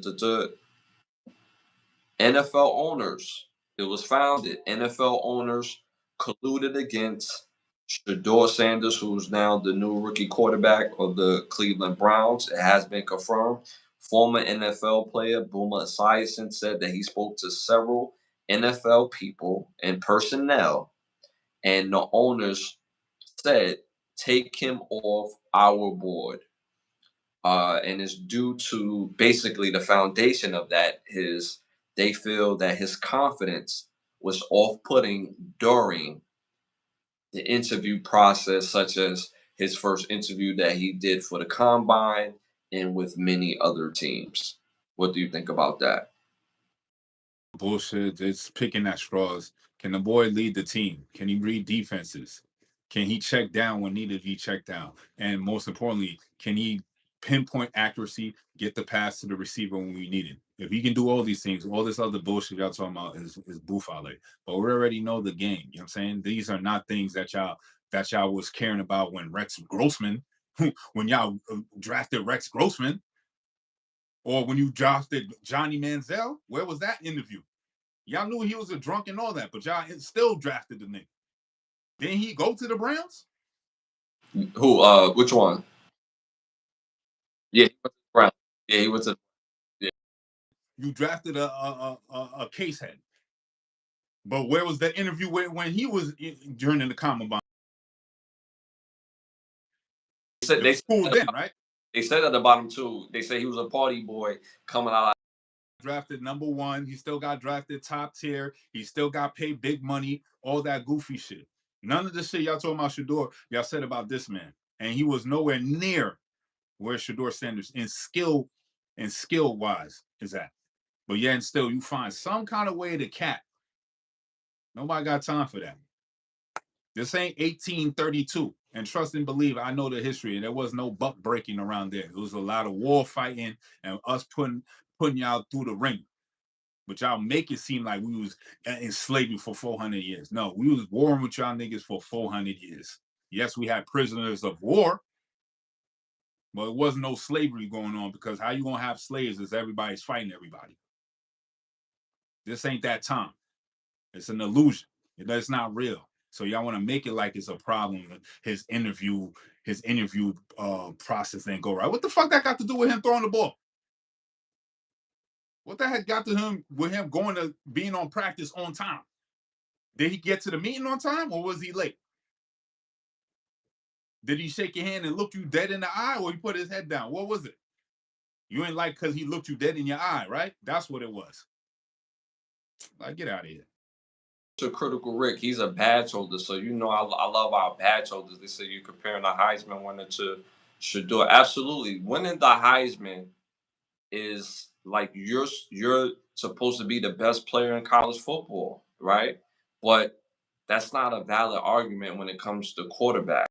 owners. It was founded. NFL owners colluded against Shador Sanders, who's now the new rookie quarterback of the Cleveland Browns. It has been confirmed. Former NFL player Boomer Esiason said that he spoke to several NFL people and personnel, and the owners said, take him off our board. And it's due to basically the foundation of that is they feel that his confidence was off-putting during the interview process, such as his first interview that he did for the combine and with many other teams. What do you think about that? Bullshit. It's picking at straws. Can the boy lead the team? Can he read defenses? Can he check down when needed to be checked down? And most importantly, can he pinpoint accuracy, get the pass to the receiver when we need it? If he can do all these things, all this other bullshit y'all talking about is buffale. But we already know the game. You know what I'm saying? These are not things that y'all was caring about when Rex Grossman, when y'all drafted Rex Grossman, or when you drafted Johnny Manziel. Where was that interview? Y'all knew he was a drunk and all that, but y'all still drafted the nigga. Didn't he go to the Browns? Who? Which one? Yeah, he went to the Browns. Yeah, he went to. Yeah. You drafted a case head. But where was that interview when he was during the combine? They said, It they was said cool then, right? They said at the bottom too. They say he was a party boy coming out. Drafted #1. He still got drafted top tier. He still got paid big money. All that goofy shit. None of the shit y'all talking about Shador, y'all said about this man, and he was nowhere near where Shador Sanders in skill wise is at. But yeah, and still you find some kind of way to cap. Nobody got time for that. This ain't 1832. And trust and believe, I know the history, and there was no buck breaking around there. It was a lot of war fighting and us putting y'all through the ring. But y'all make it seem like we was enslaving for 400 years. No, we was warring with y'all niggas for 400 years. Yes, we had prisoners of war, but it wasn't no slavery going on, because how you gonna have slaves if everybody's fighting everybody? This ain't that time. It's an illusion. It's not real. So y'all want to make it like it's a problem. His interview process didn't go right. What the fuck that got to do with him throwing the ball? What the heck got to him with him going to being on practice on time? Did he get to the meeting on time, or was he late? Did he shake your hand and look you dead in the eye, or he put his head down? What was it? You ain't like because he looked you dead in your eye, right? That's what it was. Like, get out of here. To Critical Rick, he's a badge holder, so I love our badge holders. They say you're comparing the Heisman winner to Shador. Absolutely, winning the Heisman is like you're supposed to be the best player in college football, right? But that's not a valid argument when it comes to quarterback.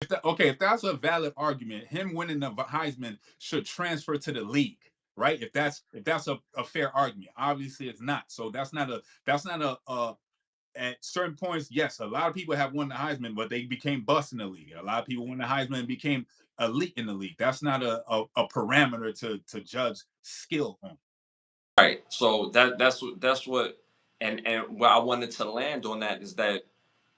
If that's a valid argument, him winning the Heisman should transfer to the league, right? If that's a fair argument. Obviously, it's not. So that's not a at certain points, yes, a lot of people have won the Heisman, but they became busts in the league. A lot of people won the Heisman and became elite in the league. That's not a parameter to judge skill on. Right. So that's what and what I wanted to land on that is that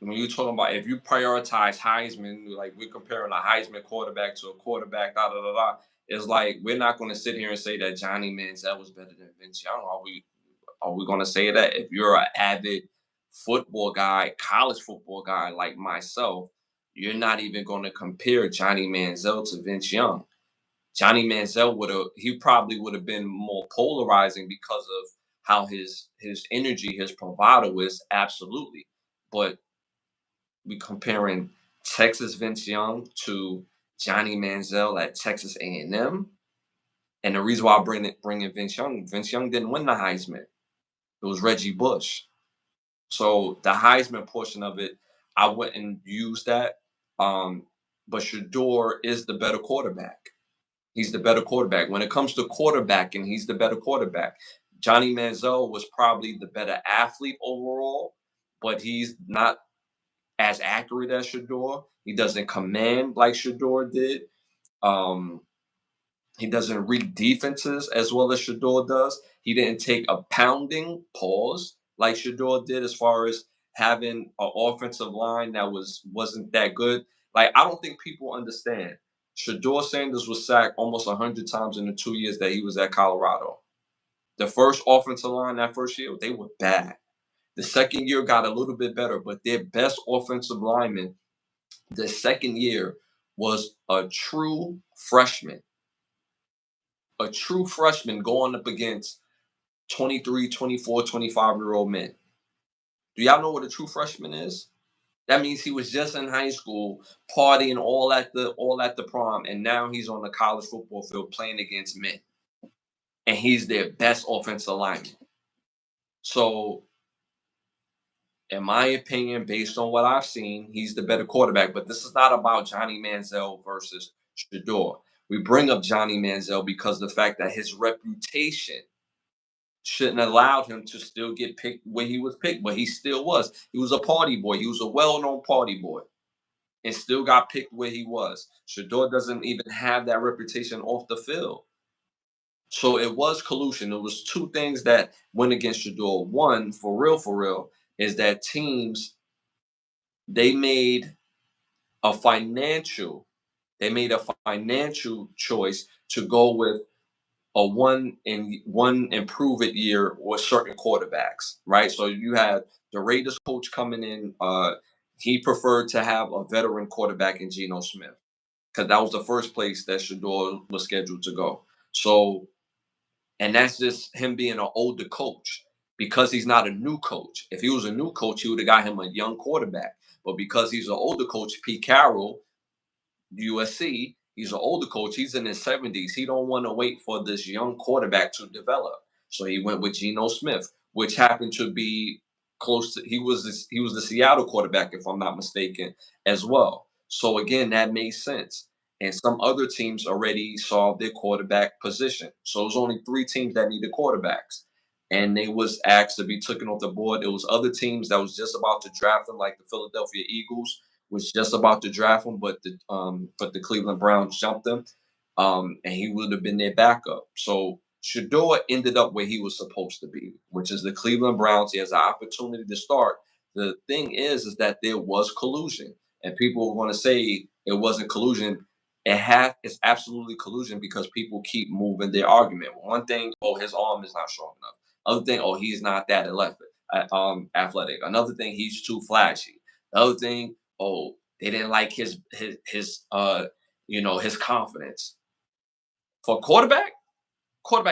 when you're talking about if you prioritize Heisman, like we're comparing a Heisman quarterback to a quarterback, da da da da. It's like we're not going to sit here and say that Johnny Manziel was better than Vince Young. Are we going to say that? If you're an avid football guy, college football guy like myself, you're not even going to compare Johnny Manziel to Vince Young. Johnny Manziel he probably would have been more polarizing because of how his energy, his bravado is, absolutely. But we comparing Texas Vince Young to Johnny Manziel at Texas A&M, and the reason why I bring in Vince Young didn't win the Heisman. It was Reggie Bush. So the Heisman portion of it, I wouldn't use that. Um, but Shador is the better quarterback. He's the better quarterback. When it comes to quarterbacking, he's the better quarterback. Johnny Manziel was probably the better athlete overall, but he's not as accurate as Shador. He doesn't command like Shador did. Um, he doesn't read defenses as well as Shador does. He didn't take a pounding pause like Shador did as far as having an offensive line that wasn't that good. Like I don't think people understand. Shador Sanders was sacked almost 100 times in the 2 years that he was at Colorado. The first offensive line that first year, they were bad. The second year got a little bit better, but their best offensive lineman the second year was a true freshman going up against 23, 24, 25-year-old men. Do y'all know what a true freshman is? That means he was just in high school, partying all at the prom, and now he's on the college football field playing against men. And he's their best offensive lineman. So, in my opinion, based on what I've seen, he's the better quarterback. But this is not about Johnny Manziel versus Shador. We bring up Johnny Manziel because the fact that his reputation shouldn't allow him to still get picked when he was picked, but he still was. He was a party boy. He was a well-known party boy and still got picked where he was. Shador doesn't even have that reputation off the field. So it was collusion. There was two things that went against Shador. One, for real, is that teams they made a financial they made a financial choice to go with a one improve it year with certain quarterbacks, right? So you had the Raiders coach coming in. He preferred to have a veteran quarterback in Geno Smith because that was the first place that Shador was scheduled to go. So, and that's just him being an older coach because he's not a new coach. If he was a new coach, he would have got him a young quarterback. But because he's an older coach, Pete Carroll, USC, he's an older coach. He's in his 70s. He don't want to wait for this young quarterback to develop. So he went with Geno Smith, which happened to be close to he was the Seattle quarterback, if I'm not mistaken, as well. So again, that made sense. And some other teams already solved their quarterback position. So it was only three teams that needed quarterbacks. And they was asked to be taken off the board. It was other teams that was just about to draft them, like the Philadelphia Eagles was just about to draft him, but the Cleveland Browns jumped him, and he would have been their backup. So Shador ended up where he was supposed to be, which is the Cleveland Browns. He has an opportunity to start. The thing is that there was collusion, and people want to say it wasn't collusion. It's absolutely collusion because people keep moving their argument. One thing, oh, his arm is not strong enough. Other thing, oh, he's not that athletic. Another thing, he's too flashy. The other thing, oh, they didn't like his confidence. For quarterback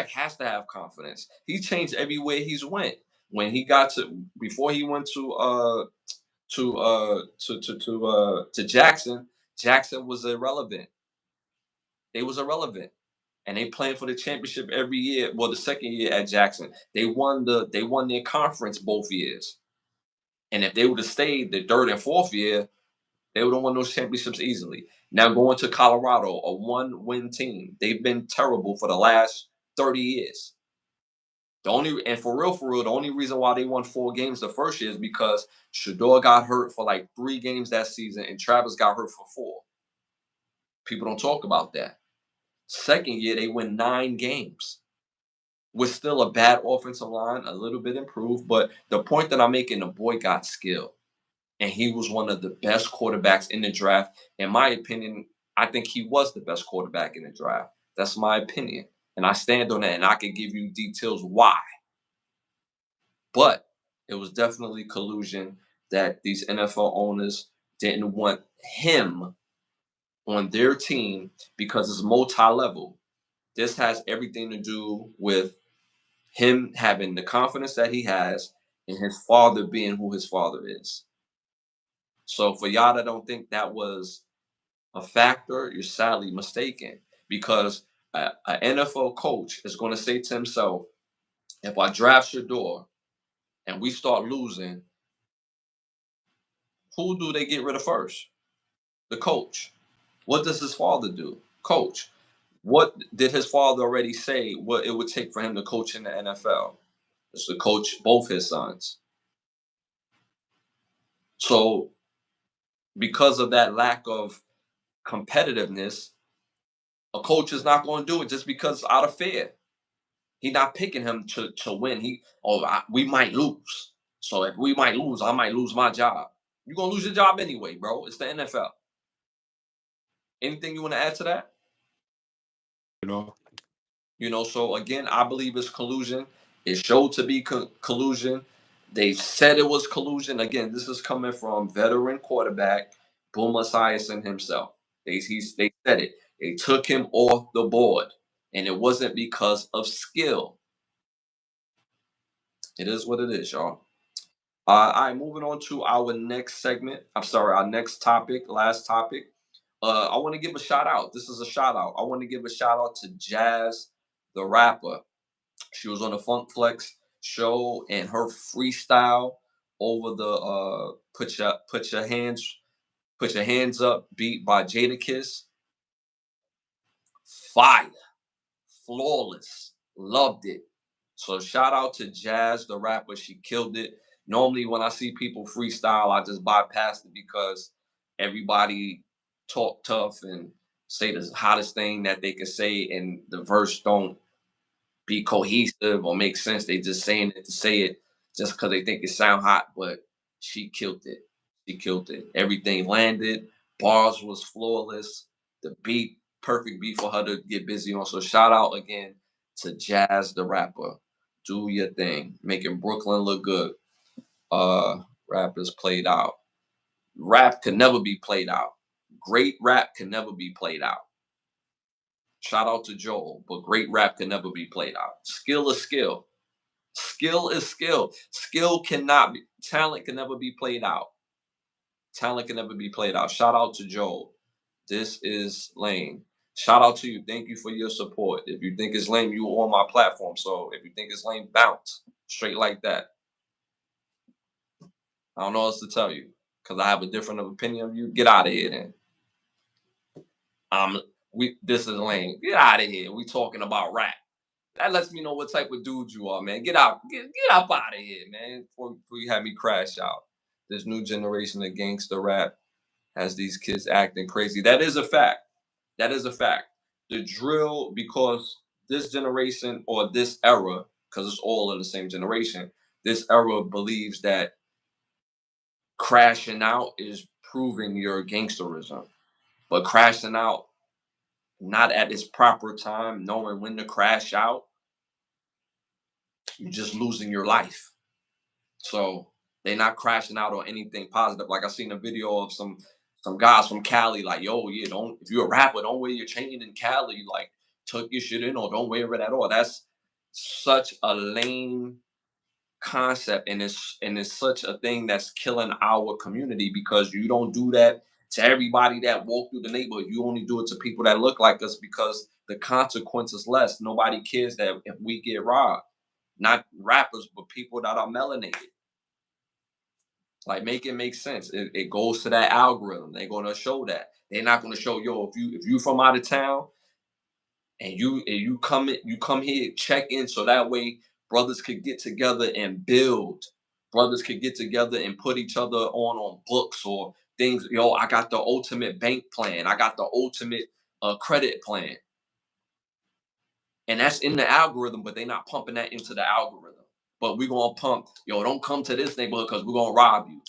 has to have confidence. He changed everywhere he's went. When he got to before he went to Jackson, Jackson was irrelevant. They was irrelevant. And they playing for the championship every year. Well, the second year at Jackson, they won their conference both years. And if they would have stayed the third and fourth year, they would have won those championships easily. Now going to Colorado, a one-win team. They've been terrible for the last 30 years. For real, the only reason why they won 4 games the first year is because Shador got hurt for like 3 games that season and Travis got hurt for 4. People don't talk about that. Second year, they win 9 games with still a bad offensive line, a little bit improved. But the point that I'm making, the boy got skill. And he was one of the best quarterbacks in the draft. In my opinion, I think he was the best quarterback in the draft. That's my opinion. And I stand on that, and I can give you details why. But it was definitely collusion that these NFL owners didn't want him on their team because it's multi-level. This has everything to do with him having the confidence that he has and his father being who his father is. So for y'all that don't think that was a factor, you're sadly mistaken because an NFL coach is going to say to himself, if I draft Shador and we start losing, who do they get rid of first? The coach. What does his father do? Coach. What did his father already say what it would take for him to coach in the NFL? It's to coach both his sons. So because of that lack of competitiveness, a coach is not going to do it just because out of fear. He's not picking him to win. We might lose. So if we might lose, I might lose my job. You're gonna lose your job anyway, bro. It's the NFL. Anything you want to add to that? You know, So again, I believe it's collusion. It showed to be collusion. They said it was collusion. Again, this is coming from veteran quarterback Boomer Esiason himself. They said it. They took him off the board, and it wasn't because of skill. It is what it is, y'all. All right, moving on to our next segment. I'm sorry, our next topic, last topic. I want to give a shout out. This is a shout out. I want to give a shout out to Jazz, the rapper. She was on the Funk Flex show and her freestyle over the put your hands up beat by Jadakiss. Fire, flawless, loved it. So shout out to Jazz, the rapper. She killed it. Normally, when I see people freestyle, I just bypass it because everybody talk tough and say the hottest thing that they can say, and the verse don't be cohesive or make sense. They just saying it to say it just because they think it sound hot. But she killed it. She killed it. Everything landed. Bars was flawless. The beat, perfect beat for her to get busy on. So shout out again to Jazz the rapper. Do your thing. Making Brooklyn look good. Rap is played out. Rap could never be played out. great rap can never be played out. Shout out to Joel, but great rap can never be played out. Skill is skill. Skill is skill. Skill cannot be, talent can never be played out. Talent can never be played out. Shout out to Joel. This is lame. Shout out to you. Thank you for your support. If you think it's lame, you on my platform. So if you think it's lame, bounce straight like that. I don't know what else to tell you because I have a different opinion of you. Get out of here then. This is lame. Get out of here. We talking about rap. That lets me know what type of dude you are, man. Get out, get up out of here, man. Before you have me crash out. This new generation of gangster rap has these kids acting crazy. That is a fact. That is a fact. The drill, because this generation or this era, because it's all in the same generation, this era believes that crashing out is proving your gangsterism. But crashing out not at its proper time, knowing when to crash out, you're just losing your life. So they're not crashing out on anything positive. Like I seen a video of some guys from Cali, like, yo, yeah, don't if you're a rapper, don't wear your chain in Cali, like tuck your shit in or don't wear it at all. That's such a lame concept, and it's such a thing that's killing our community because you don't do that to everybody that walk through the neighborhood. You only do it to people that look like us because the consequence is less. Nobody cares that if we get robbed. Not rappers, but people that are melanated. Like make it make sense. It goes to that algorithm. They're gonna show that. They're not gonna show, yo, if you from out of town and you come here, check in so that way brothers could get together and build. Brothers could get together and put each other on books or things. Yo, I got the ultimate bank plan. I got the ultimate credit plan. And that's in the algorithm, but they're not pumping that into the algorithm. But we're gonna pump, yo, don't come to this neighborhood because we're gonna rob you.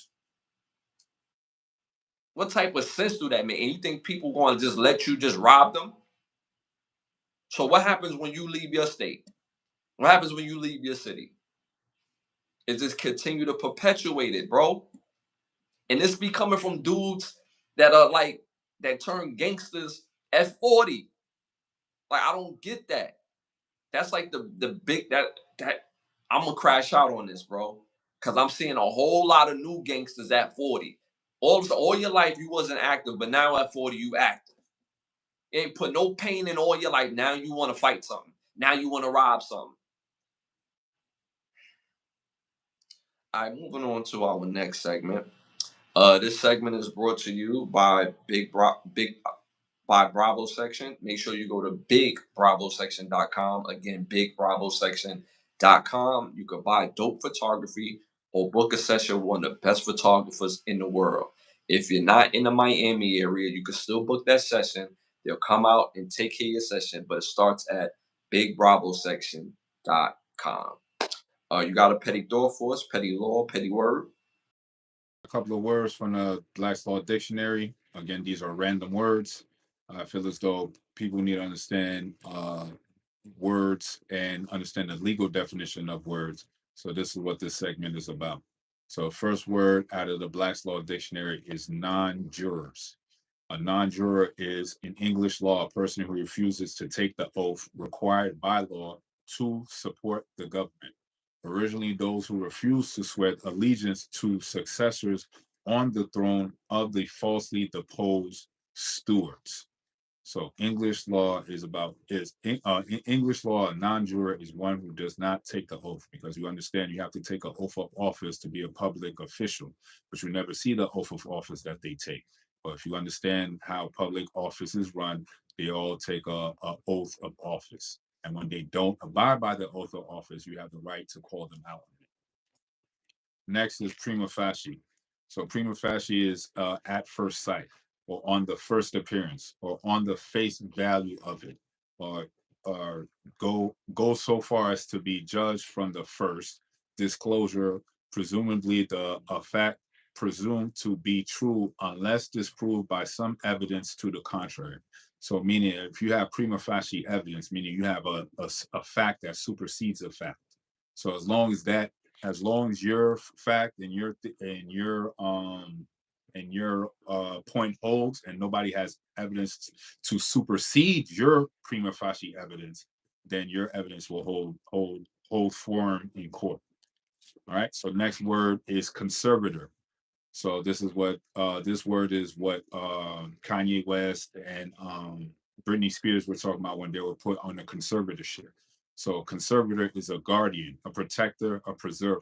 What type of sense do that make? And you think people gonna just let you just rob them? So what happens when you leave your state? What happens when you leave your city? It just continue to perpetuate it, bro. And this be coming from dudes that are like that turn gangsters at 40. Like I don't get that. That's like the big that I'm gonna crash out on this, bro. Cause I'm seeing a whole lot of new gangsters at 40. All your life you wasn't active, but now at 40 you active. You ain't put no pain in all your life. Now you want to fight something. Now you want to rob something. All right, moving on to our next segment. This segment is brought to you by Big by Bravo Section. Make sure you go to bigbravosection.com. Again, bigbravosection.com. You can buy dope photography or book a session with one of the best photographers in the world. If you're not in the Miami area, you can still book that session. They'll come out and take care of your session, but it starts at bigbravosection.com. You got a petty thought for us, petty law, petty word? A couple of words from the Black's Law Dictionary. Again, these are random words. I feel as though people need to understand words and understand the legal definition of words. So this is what this segment is about. So first word out of the Black's Law Dictionary is non-jurors. A non-juror is, in English law, a person who refuses to take the oath required by law to support the government. Originally, those who refused to swear allegiance to successors on the throne of the falsely deposed stewards. So English law is about in English law, a non-juror is one who does not take the oath, because you understand you have to take an oath of office to be a public official, but you never see the oath of office that they take. But if you understand how public offices run, they all take a oath of office. And when they don't abide by the oath of office, you have the right to call them out. Next is prima facie. So prima facie is at first sight, or on the first appearance, or on the face value of it, or go so far as to be judged from the first disclosure, presumably the a fact presumed to be true unless disproved by some evidence to the contrary. So meaning if you have prima facie evidence, meaning you have a fact that supersedes a fact. So as long as your fact and your and your point holds, and nobody has evidence to supersede your prima facie evidence, then your evidence will hold firm in court. All right. So next word is conservator. So this word is what Kanye West and Britney Spears were talking about when they were put on a conservatorship. So conservator is a guardian, a protector, a preserver,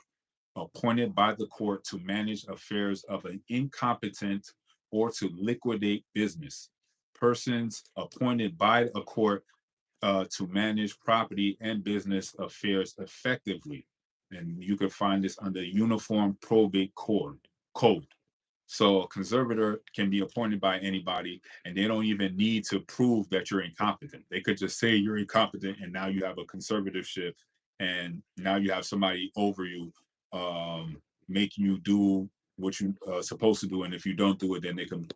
appointed by the court to manage affairs of an incompetent or to liquidate business. Persons appointed by a court to manage property and business affairs effectively. And you can find this under Uniform Probate Code. So a conservator can be appointed by anybody, and they don't even need to prove that you're incompetent. They could just say you're incompetent, and now you have a conservatorship, and now you have somebody over you, making you do what you're supposed to do. And if you don't do it, then they can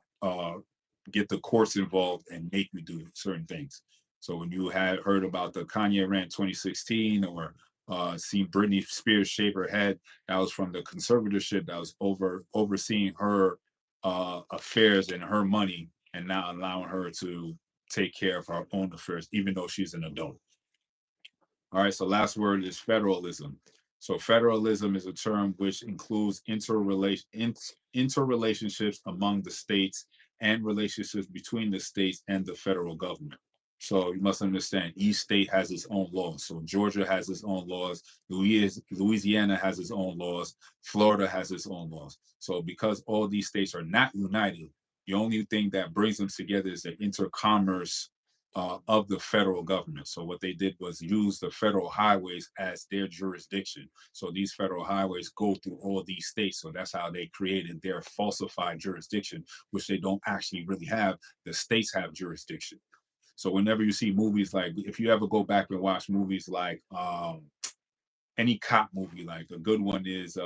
get the courts involved and make you do certain things. So when you had heard about the Kanye rant 2016, or seen Britney Spears shave her head, that was from the conservatorship that was overseeing her affairs and her money, and not allowing her to take care of her own affairs, even though she's an adult. All right, so last word is federalism. So federalism is a term which includes interrelationships among the states and relationships between the states and the federal government. So you must understand, each state has its own laws. So Georgia has its own laws, Louisiana has its own laws, Florida has its own laws. So because all these states are not united, the only thing that brings them together is the intercommerce of the federal government. So what they did was use the federal highways as their jurisdiction. So these federal highways go through all these states. So that's how they created their falsified jurisdiction, which they don't actually really have. The states have jurisdiction. So whenever you see movies, like if you ever go back and watch movies like any cop movie, like a good one is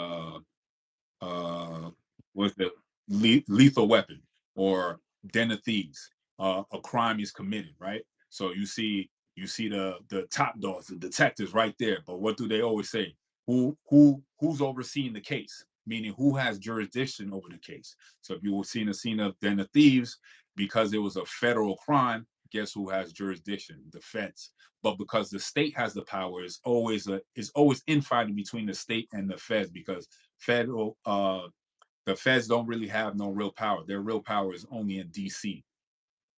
what's the Lethal Weapon or Den of Thieves. A crime is committed, right? So you see the top dogs, the detectives right there. But what do they always say? Who's overseeing the case? Meaning who has jurisdiction over the case. So if you were seeing a scene of Den of Thieves, because it was a federal crime, guess who has jurisdiction? The feds. But because the state has the power, it's always infighting between the state and the feds, because federal the feds don't really have no real power. Their real power is only in DC.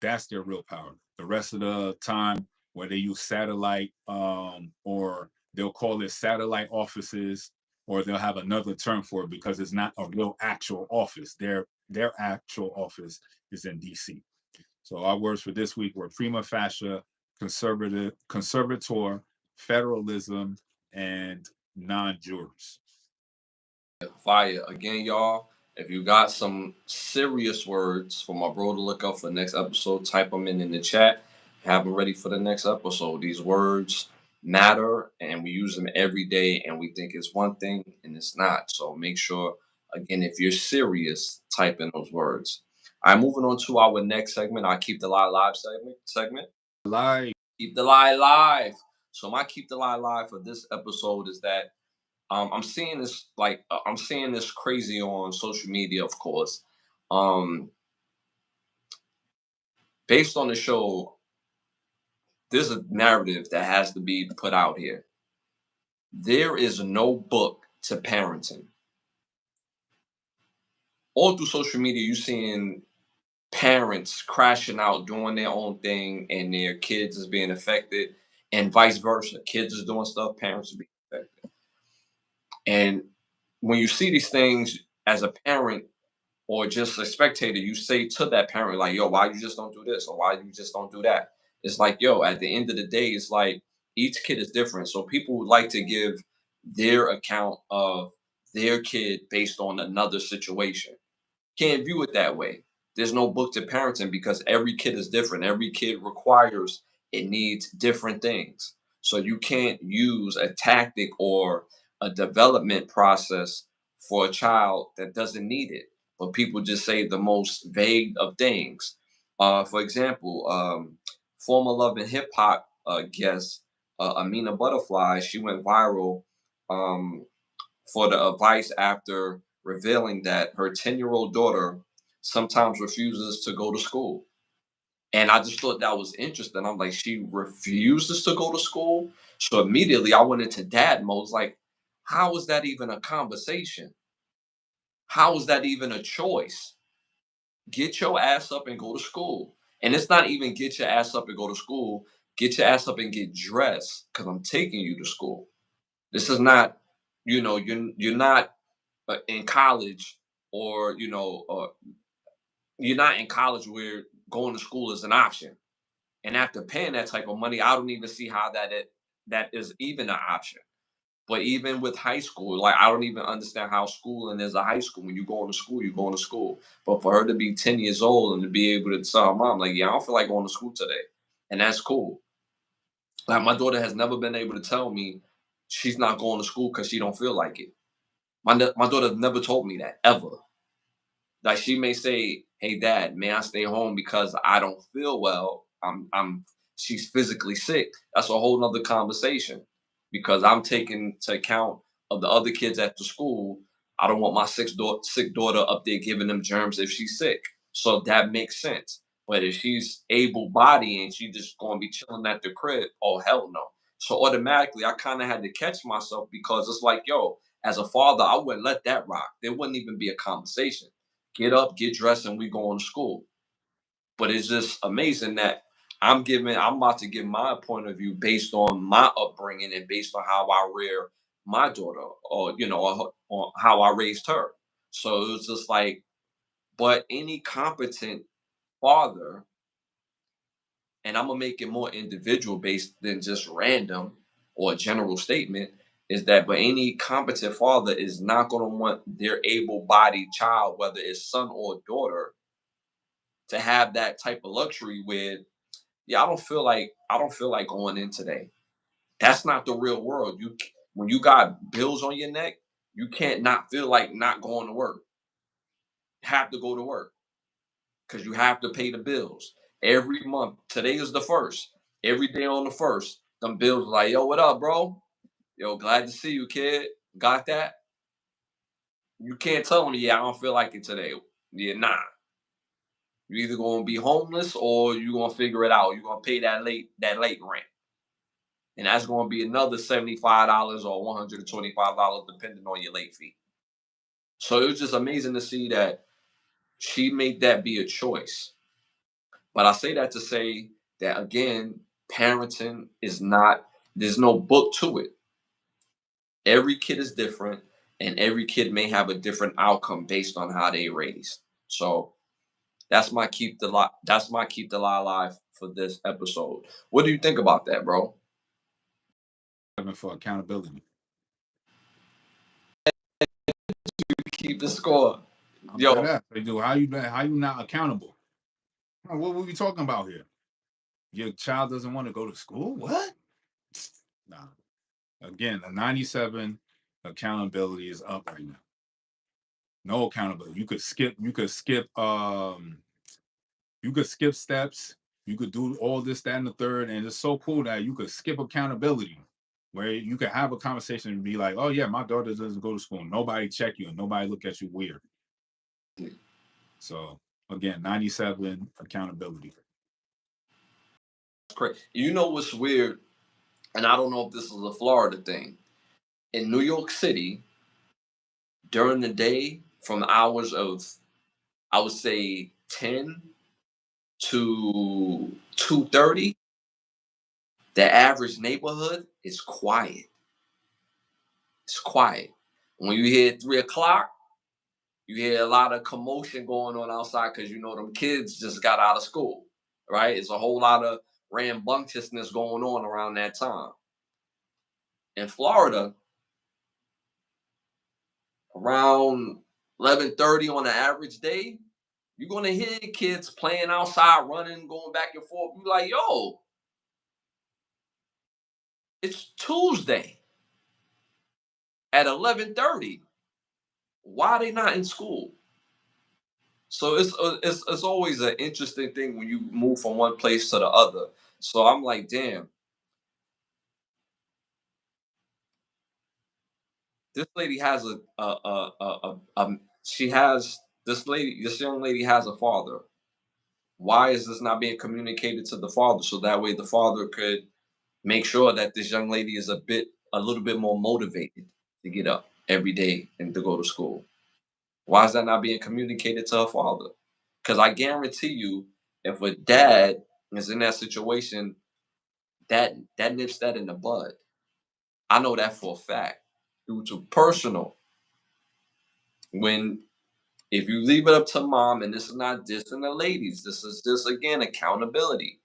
That's their real power. The rest of the time, where they use satellite, or they'll call it satellite offices, or they'll have another term for it because it's not a real actual office. Their actual office is in DC. So our words for this week were prima facie, conservator, federalism, and non-jurors. Fire. Again, y'all, if you got some serious words for my bro to look up for the next episode, type them in the chat. Have them ready for the next episode. These words matter, and we use them every day, and we think it's one thing, and it's not. So make sure, again, if you're serious, type in those words. All right, moving on to our next segment, our Keep the Lie Live segment. Like, Keep the Lie Live. So my Keep the Lie Live for this episode is that I'm seeing this crazy on social media, of course. Um, Based on the show, there's a narrative that has to be put out here. There is no book to parenting. All through social media, you're seeing parents crashing out, doing their own thing, and their kids is being affected, and vice versa. Kids is doing stuff, parents are being affected. And when you see these things as a parent, or just a spectator, you say to that parent, like, yo, why you just don't do this? Or why you just don't do that? It's like, yo, at the end of the day, it's like each kid is different. So people would like to give their account of their kid based on another situation. Can't view it that way. There's no book to parenting because every kid is different. Every kid requires, it needs different things. So you can't use a tactic or a development process for a child that doesn't need it. But people just say the most vague of things. For example, former Love and Hip Hop guest Amina Butterfly, she went viral um, for the advice after revealing that her 10-year-old daughter sometimes refuses to go to school. And I just thought that was interesting. I'm like, she refuses to go to school. So immediately I went into dad mode. Like, how is that even a conversation? How is that even a choice? Get your ass up and go to school. And it's not even get your ass up and go to school. Get your ass up and get dressed because I'm taking you to school. This is not, you're not in college, or you're not in college where going to school is an option. And after paying that type of money, I don't even see how that is even an option. But even with high school, like I don't even understand how schooling is a high school. When you go to school, you're going to school. But for her to be 10 years old and to be able to tell her mom, like, yeah, I don't feel like going to school today. And that's cool. Like my daughter has never been able to tell me she's not going to school because she don't feel like it. My daughter never told me that ever. Like she may say, "Hey, Dad, may I stay home because I don't feel well? She's physically sick." That's a whole nother conversation because I'm taking to account of the other kids at the school. I don't want my sick daughter up there giving them germs if she's sick. So that makes sense. But if she's able bodied and she just gonna be chilling at the crib, oh hell no. So automatically, I kind of had to catch myself because it's like, yo, as a father, I wouldn't let that rock. There wouldn't even be a conversation. Get up, get dressed, and we going to school. But it's just amazing that I'm about to give my point of view based on my upbringing and based on how I rear my daughter, or or how I raised her. So it was just like, but any competent father, and I'm gonna make it more individual based than just random or a general statement, is that but any competent father is not gonna want their able-bodied child, whether it's son or daughter, to have that type of luxury with, yeah, I don't feel like going in today. That's not the real world. When you got bills on your neck, you can't not feel like not going to work. You have to go to work because you have to pay the bills every month. Today is the first. Every day on the first, them bills are like, yo, what up, bro? Yo, glad to see you, kid. Got that? You can't tell me, yeah, I don't feel like it today. Yeah, nah. You're either gonna be homeless or you're gonna figure it out. You're gonna pay that late rent. And that's gonna be another $75 or $125 depending on your late fee. So it was just amazing to see that she made that be a choice. But I say that to say that again, parenting is not, there's no book to it. Every kid is different, and every kid may have a different outcome based on how they raised. So that's my keep the lie alive for this episode. What do you think about that, bro? For accountability. Keep the score. I'm dead Yo, ass. They do. How you not accountable? What were we talking about here? Your child doesn't want to go to school? What? Nah. Again, the 97 accountability is up right now. No accountability. You could skip steps. You could do all this, that, and the third. And it's so cool that you could skip accountability, where you could have a conversation and be like, oh yeah, my daughter doesn't go to school. Nobody check you and nobody look at you weird. So again, 97 accountability. crazy. You know what's weird, and I don't know if this is a Florida thing. In New York City, during the day, from the hours of, I would say 10 to 2:30, the average neighborhood is quiet. It's quiet. When you hit 3 o'clock, you hear a lot of commotion going on outside because them kids just got out of school, right? It's a whole lot of rambunctiousness going on around that time. In Florida, around 11:30 on an average day, you're gonna hear kids playing outside, running, going back and forth. You're like, yo, it's Tuesday at 11:30. Why are they not in school? So it's always an interesting thing when you move from one place to the other. So I'm like, damn, this lady has she has this young lady has a father. Why is this not being communicated to the father so that way the father could make sure that this young lady is a little bit more motivated to get up every day and to go to school? Why is that not being communicated to her father? Because I guarantee you, if a dad is in that situation, that nips that in the bud. I know that for a fact, due to personal. When if you leave it up to mom, and this is not dissing the ladies, this is just again accountability.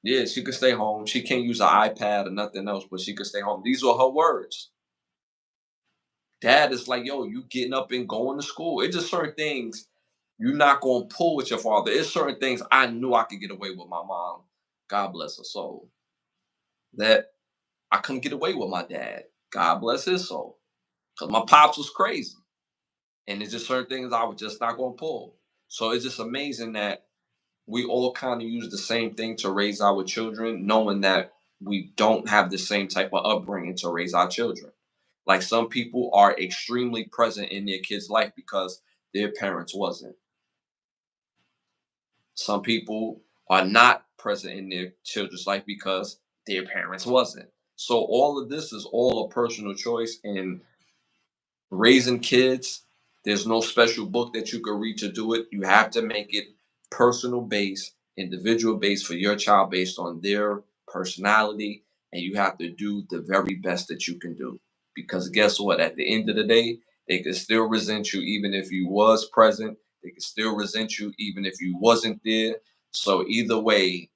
Yeah, she could stay home. She can't use an iPad or nothing else, but she could stay home. These are her words. Dad is like, yo, you getting up and going to school. It's just certain things you're not gonna pull with your father. It's certain things I knew I could get away with my mom. God bless her soul. That I couldn't get away with my dad. God bless his soul. Because my pops was crazy. And it's just certain things I was just not gonna pull. So it's just amazing that we all kind of use the same thing to raise our children, knowing that we don't have the same type of upbringing to raise our children. Like some people are extremely present in their kids' life because their parents wasn't. Some people are not present in their children's life because their parents wasn't. So all of this is all a personal choice, and raising kids, there's no special book that you can read to do it. You have to make it personal based, individual based for your child based on their personality. And you have to do the very best that you can do. Because guess what? At the end of the day, they can still resent you even if you was present. They can still resent you even if you wasn't there. So either way,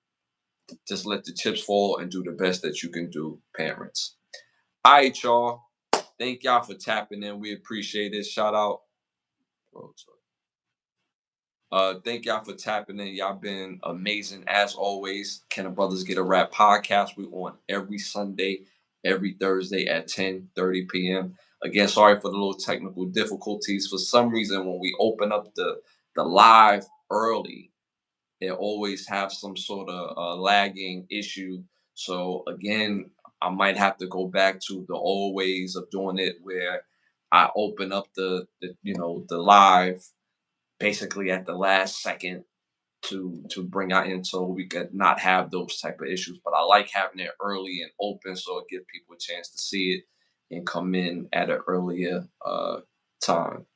just let the chips fall and do the best that you can do, parents. All right, y'all. Thank y'all for tapping in. We appreciate it. Shout out. Oh, sorry. Thank y'all for tapping in. Y'all been amazing as always. Can the Brothers Get a Rap podcast? We on every Sunday, every Thursday at 10:30 p.m. Again, sorry for the little technical difficulties. For some reason, when we open up the live early, it always have some sort of lagging issue. So again, I might have to go back to the old ways of doing it, where I open up the live basically at the last second to bring out in so we could not have those type of issues. But I like having it early and open so it gives people a chance to see it and come in at an earlier time.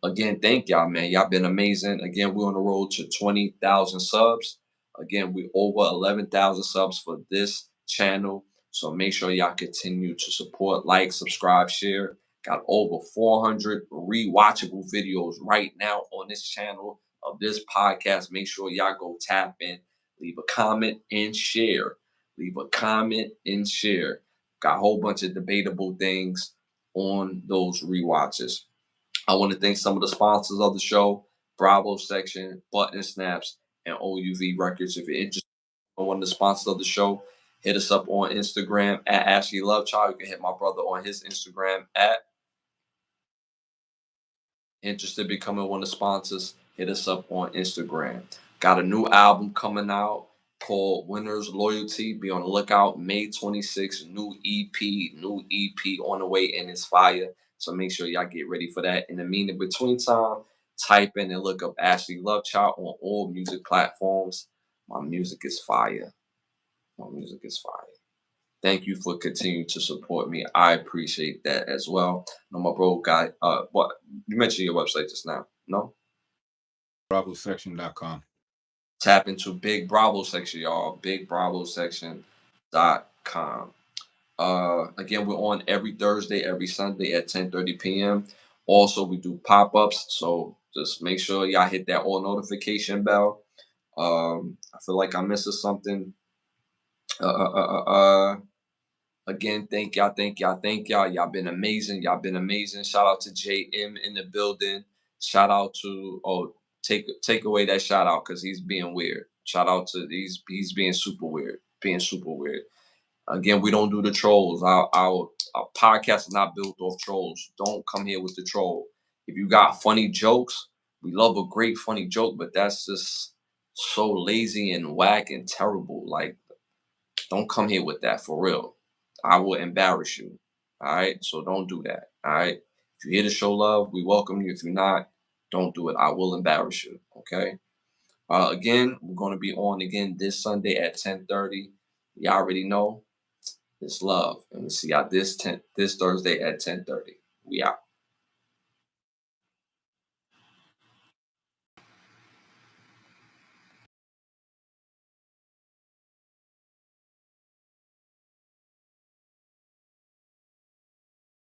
Again, thank y'all, man. Y'all been amazing. Again, we're on the road to 20,000 subs. Again, we over 11,000 subs for this channel. So make sure y'all continue to support, like, subscribe, share. Got over 400 rewatchable videos right now on this channel of this podcast. Make sure y'all go tap in, leave a comment and share. Leave a comment and share. Got a whole bunch of debatable things on those rewatches. I want to thank some of the sponsors of the show: Bravo Section, Button Snaps, and OUV Records. If you're interested in one of the sponsors of the show, hit us up on Instagram at Ashley Lovechild. You can hit my brother on his Instagram at Interested in becoming one of the sponsors. Hit us up on Instagram. Got a new album coming out called Winner's Loyalty. Be on the lookout. May 26th, new EP on the way, and it's fire. So make sure y'all get ready for that. In the between time, type in and look up Ashley Lovechild on all music platforms. My music is fire. My music is fire. Thank you for continuing to support me. I appreciate that as well. No, my bro guy. What you mentioned your website just now? No. BravoSection.com. Tap into Big Bravo Section, y'all. BigBravoSection.com. Again, we're on every Thursday, every Sunday at 10:30 p.m. Also, we do pop-ups, so just make sure y'all hit that all notification bell. I feel like I'm missing something. Uh, uh, uh, uh, uh, Again, thank y'all, thank y'all, thank y'all. Y'all been amazing. Y'all been amazing. Shout out to JM in the building. Shout out to take away that shout out because he's being weird. Shout out to he's being super weird. Being super weird. Again, we don't do the trolls. Our podcast is not built off trolls. Don't come here with the troll. If you got funny jokes, we love a great funny joke, but that's just so lazy and whack and terrible. Like, don't come here with that for real. I will embarrass you. All right. So don't do that. All right. If you're here to show love, we welcome you. If you're not, don't do it. I will embarrass you. Okay. Again, we're going to be on again this Sunday at 10:30. You already know it's love, and we'll see y'all this Thursday at 10:30. We out.